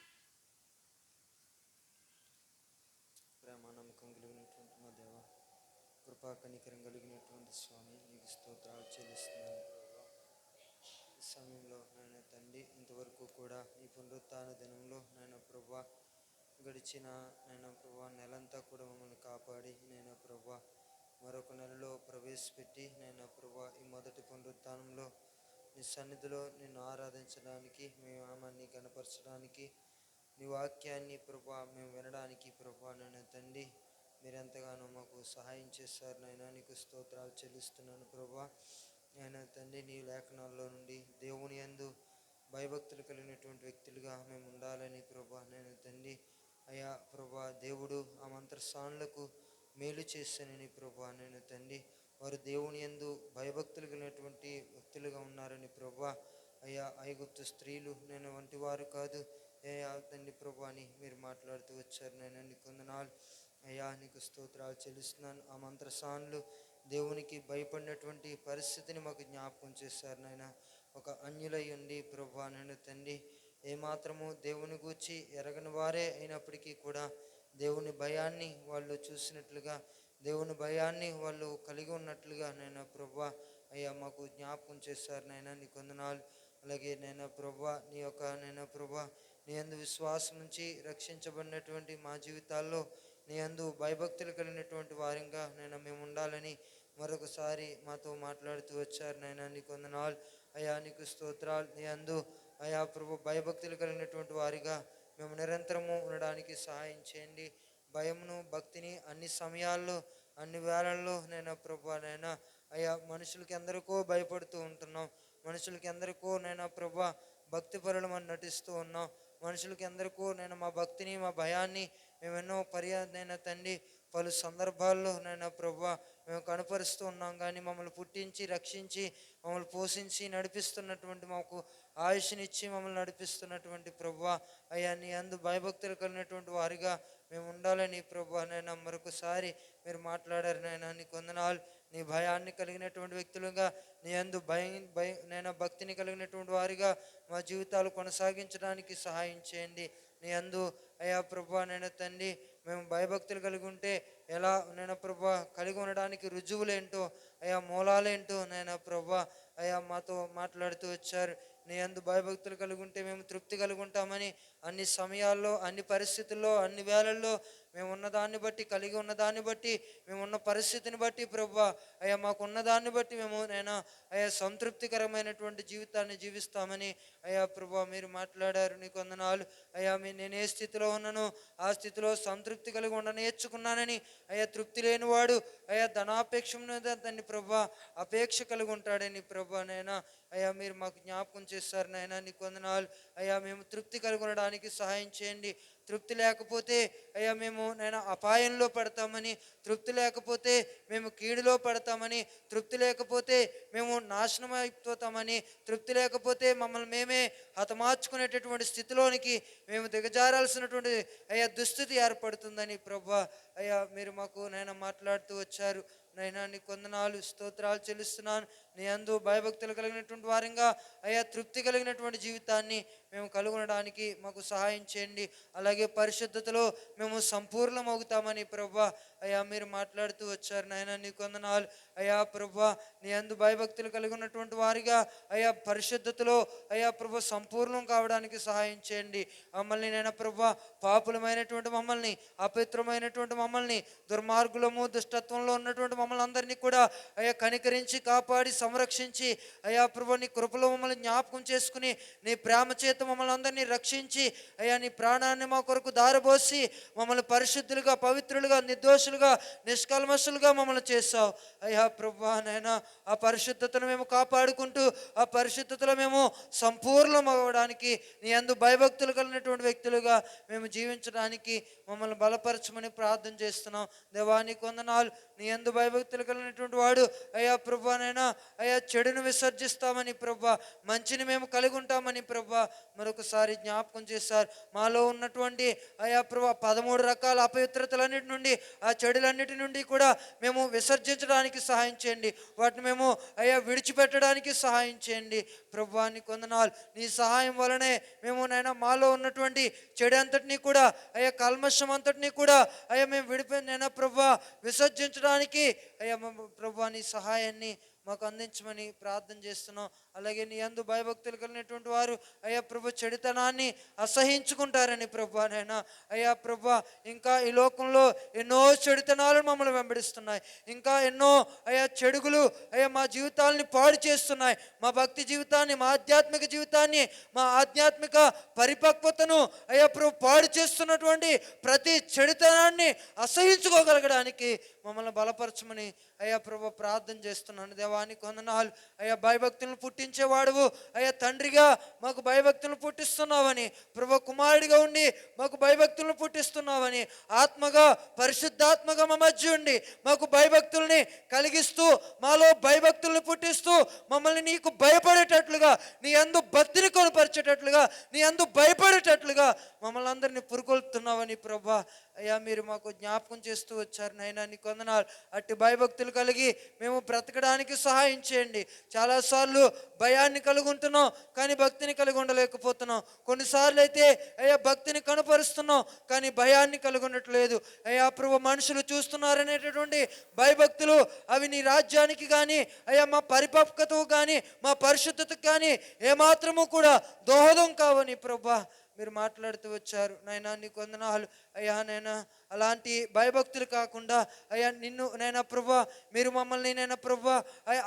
ప్రేమ నమ్మకం కలిగినటువంటి మా దేవ, కృపా కనికరం కలిగినటువంటి స్వామి, నీకు స్తోత్రాలు చెల్లిస్తున్నాను. ఈ సమయంలో నాయన తండ్రి, ఇంతవరకు కూడా ఈ పునరుత్థాన దినంలో నాయన ప్రభా గడిచిన నాయన ప్రభా నెలంతా కూడా మమ్మల్ని కాపాడి నాయన ప్రభా మరొక నెలలో ప్రవేశపెట్టి నాయన ప్రభా ఈ మొదటి పునరుత్థానంలో నీ సన్నిధిలో నిన్ను ఆరాధించడానికి, మీ నామాన్ని గణపరచడానికి, నీ వాక్యాన్ని ప్రభా మేము వినడానికి ప్రభా నాయన తండ్రి మీరెంతగానో మాకు సహాయం చేశారు నాయన. నీకు స్తోత్రాలు చెల్లిస్తున్నాను ప్రభా. నాయన తండ్రి, నీ లేఖనాల్లో నుండి దేవుని యందు భయభక్తులు కలిగినటువంటి వ్యక్తులుగా మేము ఉండాలని ప్రభా నాయన తండ్రి. అయా ప్రభా, దేవుడు ఆ మంత్రసానులకు మేలు చేశానని ప్రభా నాయన తండ్రి, వారు దేవుని యందు భయభక్తులు కలిగినటువంటి వ్యక్తులుగా ఉన్నారని ప్రభా. అయ్యా, ఐగుప్తు స్త్రీలు నేను వంటి వారు కాదు అయ్యా తండ్రి ప్రభా అని మీరు మాట్లాడుతూ వచ్చారు నాయన. నీకు వందనాలు అయ్యా. నీకు స్తోత్రాలు చెల్లిస్తున్నాను. ఆ మంత్రసానులు దేవునికి భయపడినటువంటి పరిస్థితిని మాకు జ్ఞాపకం చేశారు నాయన. ఒక అన్యులై ఉండి ప్రభా నాయన తండ్రి, ఏమాత్రము దేవుని గూర్చి ఎరగని వారే అయినప్పటికీ కూడా దేవుని భయాన్ని వాళ్ళు చూసినట్లుగా, దేవుని భయాన్ని వాళ్ళు కలిగి ఉన్నట్లుగా నైనా ప్రభా అయ్యా మాకు జ్ఞాపకం చేశారు నాయన. నీకు వందనాలు. అలాగే నైనా ప్రభా, నీ యొక్క నైనా ప్రభా నీ యందు విశ్వాసం నుంచి రక్షించబడినటువంటి మా జీవితాల్లో నీ యందు భయభక్తులు కలిగినటువంటి వారంగా నైనా మేము ఉండాలని మరొకసారి మాతో మాట్లాడుతూ వచ్చారు నాయన. నీకు వందనాలు అయ్యా. నీకు స్తోత్రాలు. నీ యందు అయ్యా ప్రభు భయభక్తులు కలిగినటువంటి వారిగా మేము నిరంతరము ఉండడానికి సహాయం చేయండి. భయమును భక్తిని అన్ని సమయాల్లో అన్ని వేళల్లో నైనా ప్రభా నైనా అయ్యా మనుషులకి ఎందరికో భయపడుతూ ఉంటున్నాం. మనుషులకి ఎందరికో నైనా ప్రభా భక్తి పరులమని నటిస్తూ ఉన్నాం. మనుషులకి ఎందరికో నేను మా భక్తిని మా భయాన్ని మేము ఎన్నో పర్యాదైనా తండ్రి పలు సందర్భాల్లో నైనా ప్రభా మేము కనపరుస్తూ ఉన్నాం. కానీ మమ్మల్ని పుట్టించి రక్షించి మమ్మల్ని పోషించి నడిపిస్తున్నటువంటి, మాకు ఆయుష్నిచ్చి మమ్మల్ని నడిపిస్తున్నటువంటి ప్రభువా అయ్యా, నీ అందు భయభక్తులు కలిగినటువంటి వారిగా మేము ఉండాలని ప్రభువా నైనా మరొకసారి మీరు మాట్లాడారు నైనా. నీకు వందనాలు. నీ భయాన్ని కలిగినటువంటి వ్యక్తులుగా, నీ యందు నైనా భక్తిని కలిగినటువంటి వారిగా మా జీవితాలు కొనసాగించడానికి సహాయం చేయండి. నీ యందు అయ్యా ప్రభువా నైనా తండ్రి మేము భయభక్తులు కలిగి ఉంటే ఎలా నైనా ప్రభువా కలిగి ఉండడానికి రుజువులేంటో అయ్యా మూలాలేంటో నైనా ప్రభువా అయ్యా మాతో మాట్లాడుతూ వచ్చారు. నీ యందు భయభక్తులు కలిగి ఉంటే మేము తృప్తి కలిగి ఉంటామని అన్ని సమయాల్లో అన్ని పరిస్థితుల్లో అన్ని వేళల్లో మేము ఉన్న దాన్ని బట్టి, కలిగి ఉన్న దాన్ని బట్టి, మేము ఉన్న పరిస్థితిని బట్టి ప్రభా అయ్యా మాకు ఉన్న దాన్ని బట్టి మేము నైనా అయ్యా సంతృప్తికరమైనటువంటి జీవితాన్ని జీవిస్తామని అయ్యా ప్రభా మీరు మాట్లాడారు. నీకు వందనాలు అయ్యా. నేను ఏ స్థితిలో ఉన్నానో ఆ స్థితిలో సంతృప్తి కలిగి ఉండ నేర్చుకున్నానని అయ్యా. తృప్తి లేనివాడు అయ్యా ధనాపేక్ష మీద దాన్ని ప్రభా అపేక్ష కలిగి ఉంటాడని ప్రభా నైనా అయ్యా మీరు మాకు జ్ఞాపకం చేస్తారు నాయనా. నీకు వందనాలు అయ్యా. మేము తృప్తి కలిగి ఉండడానికి సహాయం చేయండి. తృప్తి లేకపోతే అయ్యా మేము నైనా అపాయంలో పడతామని, తృప్తి లేకపోతే మేము కీడులో పడతామని, తృప్తి లేకపోతే మేము నాశనం అయిపోతామని, తృప్తి లేకపోతే మమ్మల్ని మేమే హతమార్చుకునేటటువంటి స్థితిలోనికి మేము దిగజారాల్సినటువంటి అయ్యా దుస్థితి ఏర్పడుతుందని ప్రభా అయ్యా మీరు మాకు నైనా మాట్లాడుతూ వచ్చారు. నైనా నీకు వందనాలు, స్తోత్రాలు చెల్లిస్తున్నాను. నీ యందు భయభక్తులు కలిగినటువంటి వారంగా అయ్యా తృప్తి కలిగినటువంటి జీవితాన్ని మేము కలుగొనడానికి మాకు సహాయం చేయండి. అలాగే పరిశుద్ధతలో మేము సంపూర్ణమవుతామని ప్రభా అయ్యా మీరు మాట్లాడుతూ వచ్చారు. నాయనా నీకు వందనాలు అయ్యా. ప్రభా నీ యందు భయభక్తులు కలిగి ఉన్నటువంటి వారిగా అయ్యా పరిశుద్ధతలో అయ్యా ప్రభా సంపూర్ణం కావడానికి సహాయం చేయండి. మమ్మల్ని నైనా ప్రభా పాపులమైనటువంటి మమ్మల్ని, అపవిత్రమైనటువంటి మమ్మల్ని, దుర్మార్గులము దుష్టత్వంలో ఉన్నటువంటి మమ్మల్ని అందరినీ కూడా అయ్యా కనికరించి కాపాడి సంరక్షించి అయ్యా ప్రభా నీ కృపలో మమ్మల్ని జ్ఞాపకం చేసుకుని నీ ప్రేమ చేత మమ్మల్ని అందరినీ రక్షించి అయ్యా నీ ప్రాణాన్ని మా కొరకు దారబోసి మమ్మల్ని పరిశుద్ధులుగా, పవిత్రులుగా, నిర్దోషులుగా, నిష్కల్మషులుగా మమ్మల్ని చేశావు అయ్యా ప్రభా నైనా. ఆ పరిశుద్ధతను మేము కాపాడుకుంటూ ఆ పరిశుద్ధతలో మేము సంపూర్ణం అవ్వడానికి నీ యందు భయభక్తులు కలిగినటువంటి వ్యక్తులుగా మేము జీవించడానికి మమ్మల్ని బలపరచమని ప్రార్థన చేస్తున్నాం. దేవానికి వందనాలు. నీ యందు భయభక్తులు కలిగినటువంటి వాడు అయ్యా ప్రభానైనా అయ్యా చెడును విసర్జిస్తామని ప్రభా, మంచిని మేము కలిగి ఉంటామని ప్రభా మరొకసారి జ్ఞాపకం చేశారు. మాలో ఉన్నటువంటి అయ్యా ప్రభా 13 రకాల అపవిత్రతలన్నిటి నుండి, ఆ చెడులన్నిటి నుండి కూడా మేము విసర్జించడానికి సహాయం చేయండి. వాటిని మేము అయ్యా విడిచిపెట్టడానికి సహాయం చేయండి. ప్రభా నీకు వందనాలు. నీ సహాయం వలనే మేము నైనా మాలో ఉన్నటువంటి చెడు అంతటినీ కూడా అయ్యా కల్మషం అంతటినీ కూడా అయ్యా మేము విడిపోయినైనా ప్రభా విసర్జించడానికి అయ్యా ప్రభా నీ సహాయాన్ని మాకు అందించమని ప్రార్థన చేస్తున్నాం. అలాగే నీ యందు భయభక్తులు కలిగినటువంటి వారు అయ్యా ప్రభు చెడుతనాన్ని అసహించుకుంటారని ప్రభా నైనా అయ్యా ప్రభా ఇంకా ఈ లోకంలో ఎన్నో చెడుతనాలు మమ్మల్ని వెంబడిస్తున్నాయి. ఇంకా ఎన్నో అయ్యా చెడుగులు అయ్యా మా జీవితాలని పాడు చేస్తున్నాయి. మా భక్తి జీవితాన్ని, మా ఆధ్యాత్మిక జీవితాన్ని, మా ఆధ్యాత్మిక పరిపక్వతను అయ్యా ప్రభు పాడు చేస్తున్నటువంటి ప్రతి చెడుతనాన్ని అసహించుకోగలగడానికి మమ్మల్ని బలపరచమని అయ్యా ప్రభు ప్రార్థన చేస్తున్నాను. దేవానికి వందనాలు అయ్యా. భయభక్తులను పుట్టించేవాడువు అయ్యా తండ్రిగా మాకు భయభక్తులను పుట్టిస్తున్నావని, ప్రభు కుమారుడిగా ఉండి మాకు భయభక్తులను పుట్టిస్తున్నావని, ఆత్మగా పరిశుద్ధాత్మగా మా మధ్య ఉండి మాకు భయభక్తుల్ని కలిగిస్తూ మాలో భయభక్తుల్ని పుట్టిస్తూ మమ్మల్ని నీకు భయపడేటట్లుగా, నీ యందు భక్తిని కొనపరిచేటట్లుగా, నీ యందు భయపడేటట్లుగా మమ్మల్ని అందరినీ పురుకొల్పుతున్నావని ప్రభా అయ్యా మీరు మాకు జ్ఞాపకం చేస్తూ వచ్చారు. నైనా నీకు వందనాలు. అట్టి భయభక్తులు కలిగి మేము బ్రతకడానికి సహాయం చేయండి. చాలాసార్లు భయాన్ని కలిగి ఉంటున్నాం కానీ భక్తిని కలిగి ఉండలేకపోతున్నాం. కొన్నిసార్లు అయితే అయ్యా భక్తిని కనపరుస్తున్నాం కానీ భయాన్ని కలిగి ఉండట్లేదు. అయ్యా ప్రభు మనుషులు చూస్తున్నారనేటటువంటి భయభక్తులు అవి నీ రాజ్యానికి కానీ అయ్యా మా పరిపక్వతకు కానీ మా పరిశుద్ధతకు కానీ ఏమాత్రము కూడా దోహదం కావని ప్రభా మీరు మాట్లాడుతూ వచ్చారు. నైనా నీకు వందనాలు అయ్యా. నైనా అలాంటి భయభక్తులు కాకుండా అయ్యా నిన్ను నైనా ప్రభా మీరు మమ్మల్ని నైనా ప్రభా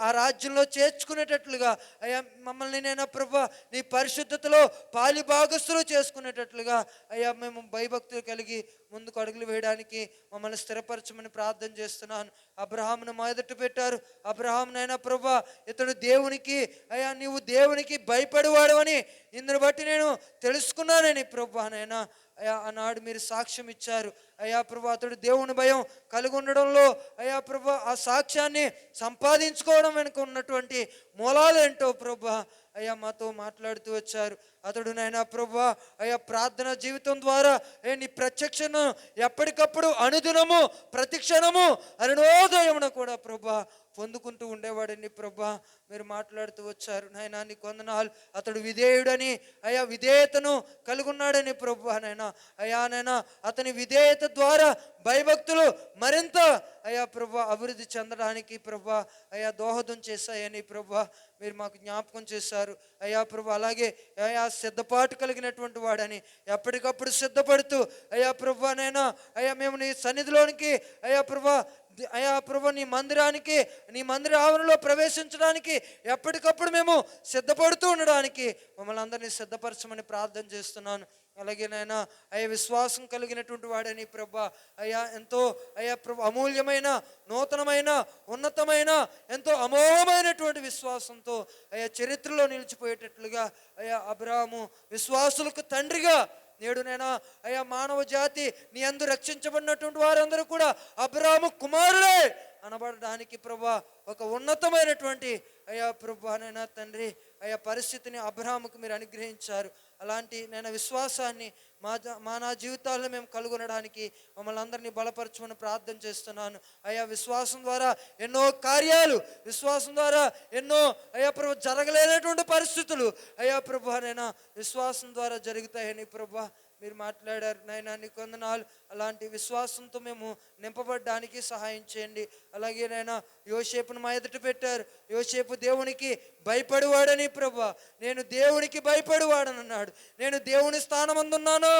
ఆ రాజ్యంలో చేర్చుకునేటట్లుగా అయ్యా మమ్మల్ని నైనా ప్రభా నీ పరిశుద్ధతలో పాలి భాగస్తులు చేసుకునేటట్లుగా అయ్యా మేము భయభక్తులు కలిగి ముందుకు అడుగులు వేయడానికి మమ్మల్ని స్థిరపరచమని ప్రార్థన చేస్తున్నాను. అబ్రహామును మా ఎదుట పెట్టారు. అబ్రహామునైనా ప్రభా ఇతడు దేవునికి అయ్యా నీవు దేవునికి భయపడేవాడు అని ఇందుని బట్టి నేను తెలుసుకున్నానని ప్రభానైనా అయ్యా ఆనాడు మీరు సాక్ష్యం ఇచ్చారు. అయ్యా ప్రభా అతడు దేవుని భయం కలిగి ఉండడంలో అయ్యా ప్రభా ఆ సాక్ష్యాన్ని సంపాదించుకోవడం వెనుక ఉన్నటువంటి మూలాలు ఏంటో ప్రభా అయ్యా మాతో మాట్లాడుతూ వచ్చారు. అతడు నైనా ప్రభా అయ్యా ప్రార్థన జీవితం ద్వారా నీ ప్రత్యక్షను ఎప్పటికప్పుడు అనుదినము ప్రతిక్షణము అరుణోదయమున కూడా ప్రభా పొందుకుంటూ ఉండేవాడని ప్రభా మీరు మాట్లాడుతూ వచ్చారు. నాయనా నీకు వందనాలు. అతడు విధేయుడని అయా విధేయతను కలిగి ఉన్నాడని ప్రభా నాయనా. అయా నాయనా అతని విధేయత ద్వారా భయభక్తులు మరింత అయా ప్రభా అభివృద్ధి చెందడానికి ప్రభా అయా దోహదం చేశాయని ప్రభా మీరు మాకు జ్ఞాపకం చేశారు. అయా ప్రభా అలాగే అయా సిద్ధపాటు కలిగినటువంటి వాడని ఎప్పటికప్పుడు సిద్ధపడుతూ అయా ప్రభానైనా అయా మేము నీ సన్నిధిలోనికి అయా ప్రభా నీ మందిరానికి నీ మందిర ఆవరణలో ప్రవేశించడానికి ఎప్పటికప్పుడు మేము సిద్ధపడుతూ ఉండడానికి మమ్మల్ని అందరినీ సిద్ధపరచమని ప్రార్థన చేస్తున్నాను. అలాగే నాయనా అయ్యా విశ్వాసం కలిగినటువంటి వాడని ప్రభా అయ్యా ఎంతో అయ్యా ప్రభా అమూల్యమైన నూతనమైన ఉన్నతమైన ఎంతో అమోఘమైనటువంటి విశ్వాసంతో అయ్యా చరిత్రలో నిలిచిపోయేటట్లుగా అయ్యా అబ్రాహాము విశ్వాసులకు తండ్రిగా నేడు నైనా అయ్యా మానవ జాతి నీ అందు రక్షించబడినటువంటి వారందరూ కూడా అబ్రాహాము కుమారుడే అనబడడానికి ప్రభా ఒక ఉన్నతమైనటువంటి అయ్యా ప్రభానైనా తండ్రి అయ్యా పరిస్థితిని అబ్రాహాముకు మీరు అనుగ్రహించారు. అలాంటి నేను విశ్వాసాన్ని నా జీవితాల్లో మేము కలుగొనడానికి మమ్మల్ని అందరినీ బలపరచమని ప్రార్థన చేస్తున్నాను. అయ్యా విశ్వాసం ద్వారా ఎన్నో కార్యాలు, విశ్వాసం ద్వారా ఎన్నో అయ్యా ప్రభు జరగలేనటువంటి పరిస్థితులు అయ్యా ప్రభు నైనా విశ్వాసం ద్వారా జరుగుతాయని ప్రభా మీరు మాట్లాడారు. నాయనా నీకు వందనాలు. అలాంటి విశ్వాసంతో మేము నింపబడడానికి సహాయం చేయండి. అలాగే నాయనా యోసేపును మా ఎదుట పెట్టారు. యోసేపు దేవునికి భయపడివాడని ప్రభా నేను దేవునికి భయపడివాడని అన్నాడు. నేను దేవుని స్థానమందున్నాను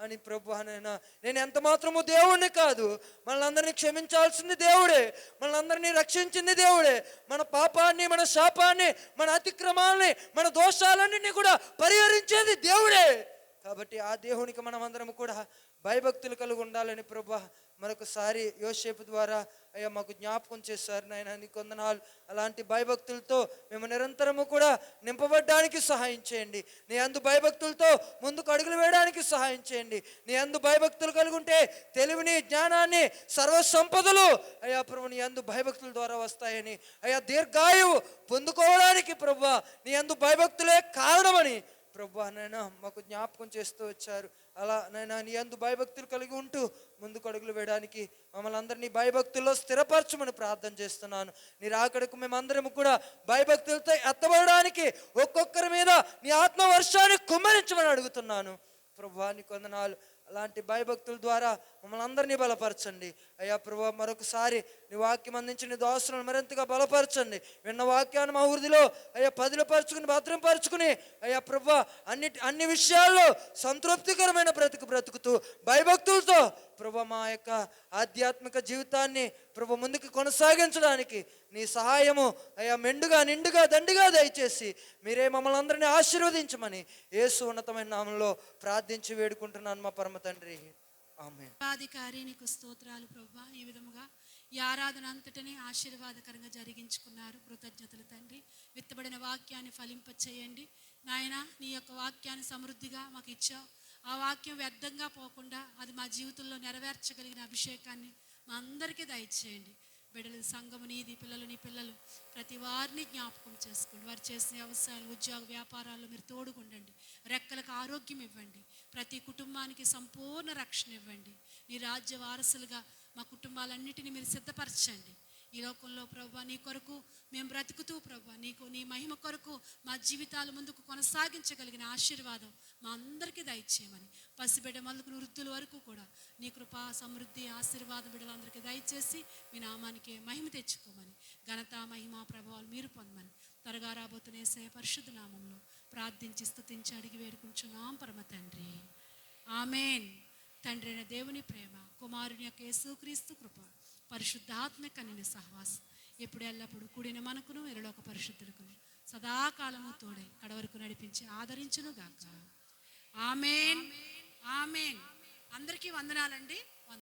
అని ప్రభా నైనా నేను ఎంత మాత్రము దేవుణ్ణి కాదు, మనల్ని అందరినీ క్షమించాల్సింది దేవుడే, మనల్ని అందరినీ రక్షించింది దేవుడే, మన పాపాన్ని మన శాపాన్ని మన అతిక్రమాలని మన దోషాలన్నింటినీ కూడా పరిహరించేది దేవుడే. కాబట్టి ఆ దేవునికి మనం అందరం కూడా భయభక్తులు కలిగి ఉండాలని ప్రభా మరొకసారి యోసేపు ద్వారా అయ్యా మాకు జ్ఞాపకం చేశారు. నాయనా నీకు వందనాలు. అలాంటి భయభక్తులతో మేము నిరంతరము కూడా నింపబడడానికి సహాయం చేయండి. నీ అందు భయభక్తులతో ముందుకు అడుగులు వేయడానికి సహాయం చేయండి. నీ అందు భయభక్తులు కలిగి ఉంటే తెలివిని జ్ఞానాన్ని సర్వ సంపదలు అయ్యా ప్రభు నీ అందు భయభక్తుల ద్వారా వస్తాయని అయ్యా దీర్ఘాయువు పొందుకోవడానికి ప్రభా నీ అందు భయభక్తులే కారణమని ప్రభా నైనా మాకు జ్ఞాపకం చేస్తూ వచ్చారు. అలా నైనా నీ అందు భయభక్తులు కలిగి ఉంటూ ముందుకు అడుగులు వేయడానికి మమ్మల్ని అందరినీ భయభక్తుల్లో స్థిరపరచమని ప్రార్థన చేస్తున్నాను. నీ రాకడకు మేమందరం కూడా భయభక్తులతో ఎత్తబడడానికి ఒక్కొక్కరి మీద నీ ఆత్మవర్షాన్ని కుమ్మరించమని అడుగుతున్నాను. ప్రభా నీకు వందనాలు. అలాంటి భయభక్తుల ద్వారా మమ్మల్ని అందరినీ బలపరచండి అయ్యా ప్రభా. మరొకసారి నీ వాక్యం అందించి నీ దోషులను మరింతగా బలపరచండి. విన్న వాక్యాన్ని మా వృద్ధిలో అయ్యా పదిలపరుచుకుని భద్రపరుచుకుని అయ్యా ప్రభా అన్ని విషయాల్లో సంతృప్తికరమైన బ్రతుకుతూ భయభక్తులతో ప్రభా మా యొక్క ఆధ్యాత్మిక జీవితాన్ని ప్రభా ముందుకు కొనసాగించడానికి నీ సహాయము అయ్యా మెండుగా నిండుగా దండిగా దయచేసి మీరే మమ్మల్ని అందరినీ ఆశీర్వదించమని యేసు ఉన్నతమైన నామంలో ప్రార్థించి వేడుకుంటున్నాను మా పరమ తండ్రి. ఆమేన్. సర్వాధికారి నీకు స్తోత్రాలు ప్రభా. ఈ విధముగా ఈ ఆరాధన అంతటినీ ఆశీర్వాదకరంగా జరిగించుకున్నారు. కృతజ్ఞతలు తండ్రి. విత్తబడిన వాక్యాన్ని ఫలింపచేయండి నాయన. నీ యొక్క వాక్యాన్ని సమృద్ధిగా మాకు ఇచ్చావు. ఆ వాక్యం వ్యర్థంగా పోకుండా అది మా జీవితంలో నెరవేర్చగలిగిన అభిషేకాన్ని మా అందరికీ దయచేయండి. బిడ్డల సంఘము నీది, పిల్లలు నీ పిల్లలు ప్రతి వారిని జ్ఞాపకం చేసుకోండి. వారు చేసిన వ్యవసాయాలు ఉద్యోగ వ్యాపారాల్లో మీరు తోడుకుండండి. రెక్కలకు ఆరోగ్యం ఇవ్వండి. ప్రతి కుటుంబానికి సంపూర్ణ రక్షణ ఇవ్వండి. నీ రాజ్య వారసులుగా మా కుటుంబాలన్నిటినీ మీరు సిద్ధపరచండి. ఈ లోకంలో ప్రభా నీ కొరకు మేము బ్రతుకుతూ ప్రభా నీ మహిమ కొరకు మా జీవితాలు ముందుకు కొనసాగించగలిగిన ఆశీర్వాదం మా అందరికీ దయచేయమని, పసిబిడ్డ మొదలుకుని వృద్ధుల వరకు కూడా నీ కృపా సమృద్ధి ఆశీర్వాదం బిడ్డలందరికీ దయచేసి మీ నామానికి మహిమ తెచ్చుకోమని, ఘనత మహిమ ప్రభావాలు మీరు పొందమని త్వరగా రాబోతున్న యేసయ్య పరిశుద్ధ నామంలో ప్రార్థించి స్తుతించి అడిగి వేడుకుంటున్నాం పరమ తండ్రి. ఆమేన్. తండ్రి అయిన దేవుని ప్రేమ, కుమారుని యొక్క యేసుక్రీస్తు కృప, పరిశుద్ధాత్మక కన్యని సహవాసం ఎప్పుడు ఎల్లప్పుడు కూడిన మనకును ఎరలోక పరిశుద్ధులకు సదాకాలము తోడై కడవరకు నడిపించి ఆదరించును గాక. ఆమేన్. ఆమేన్. అందరికీ వందనాలండి.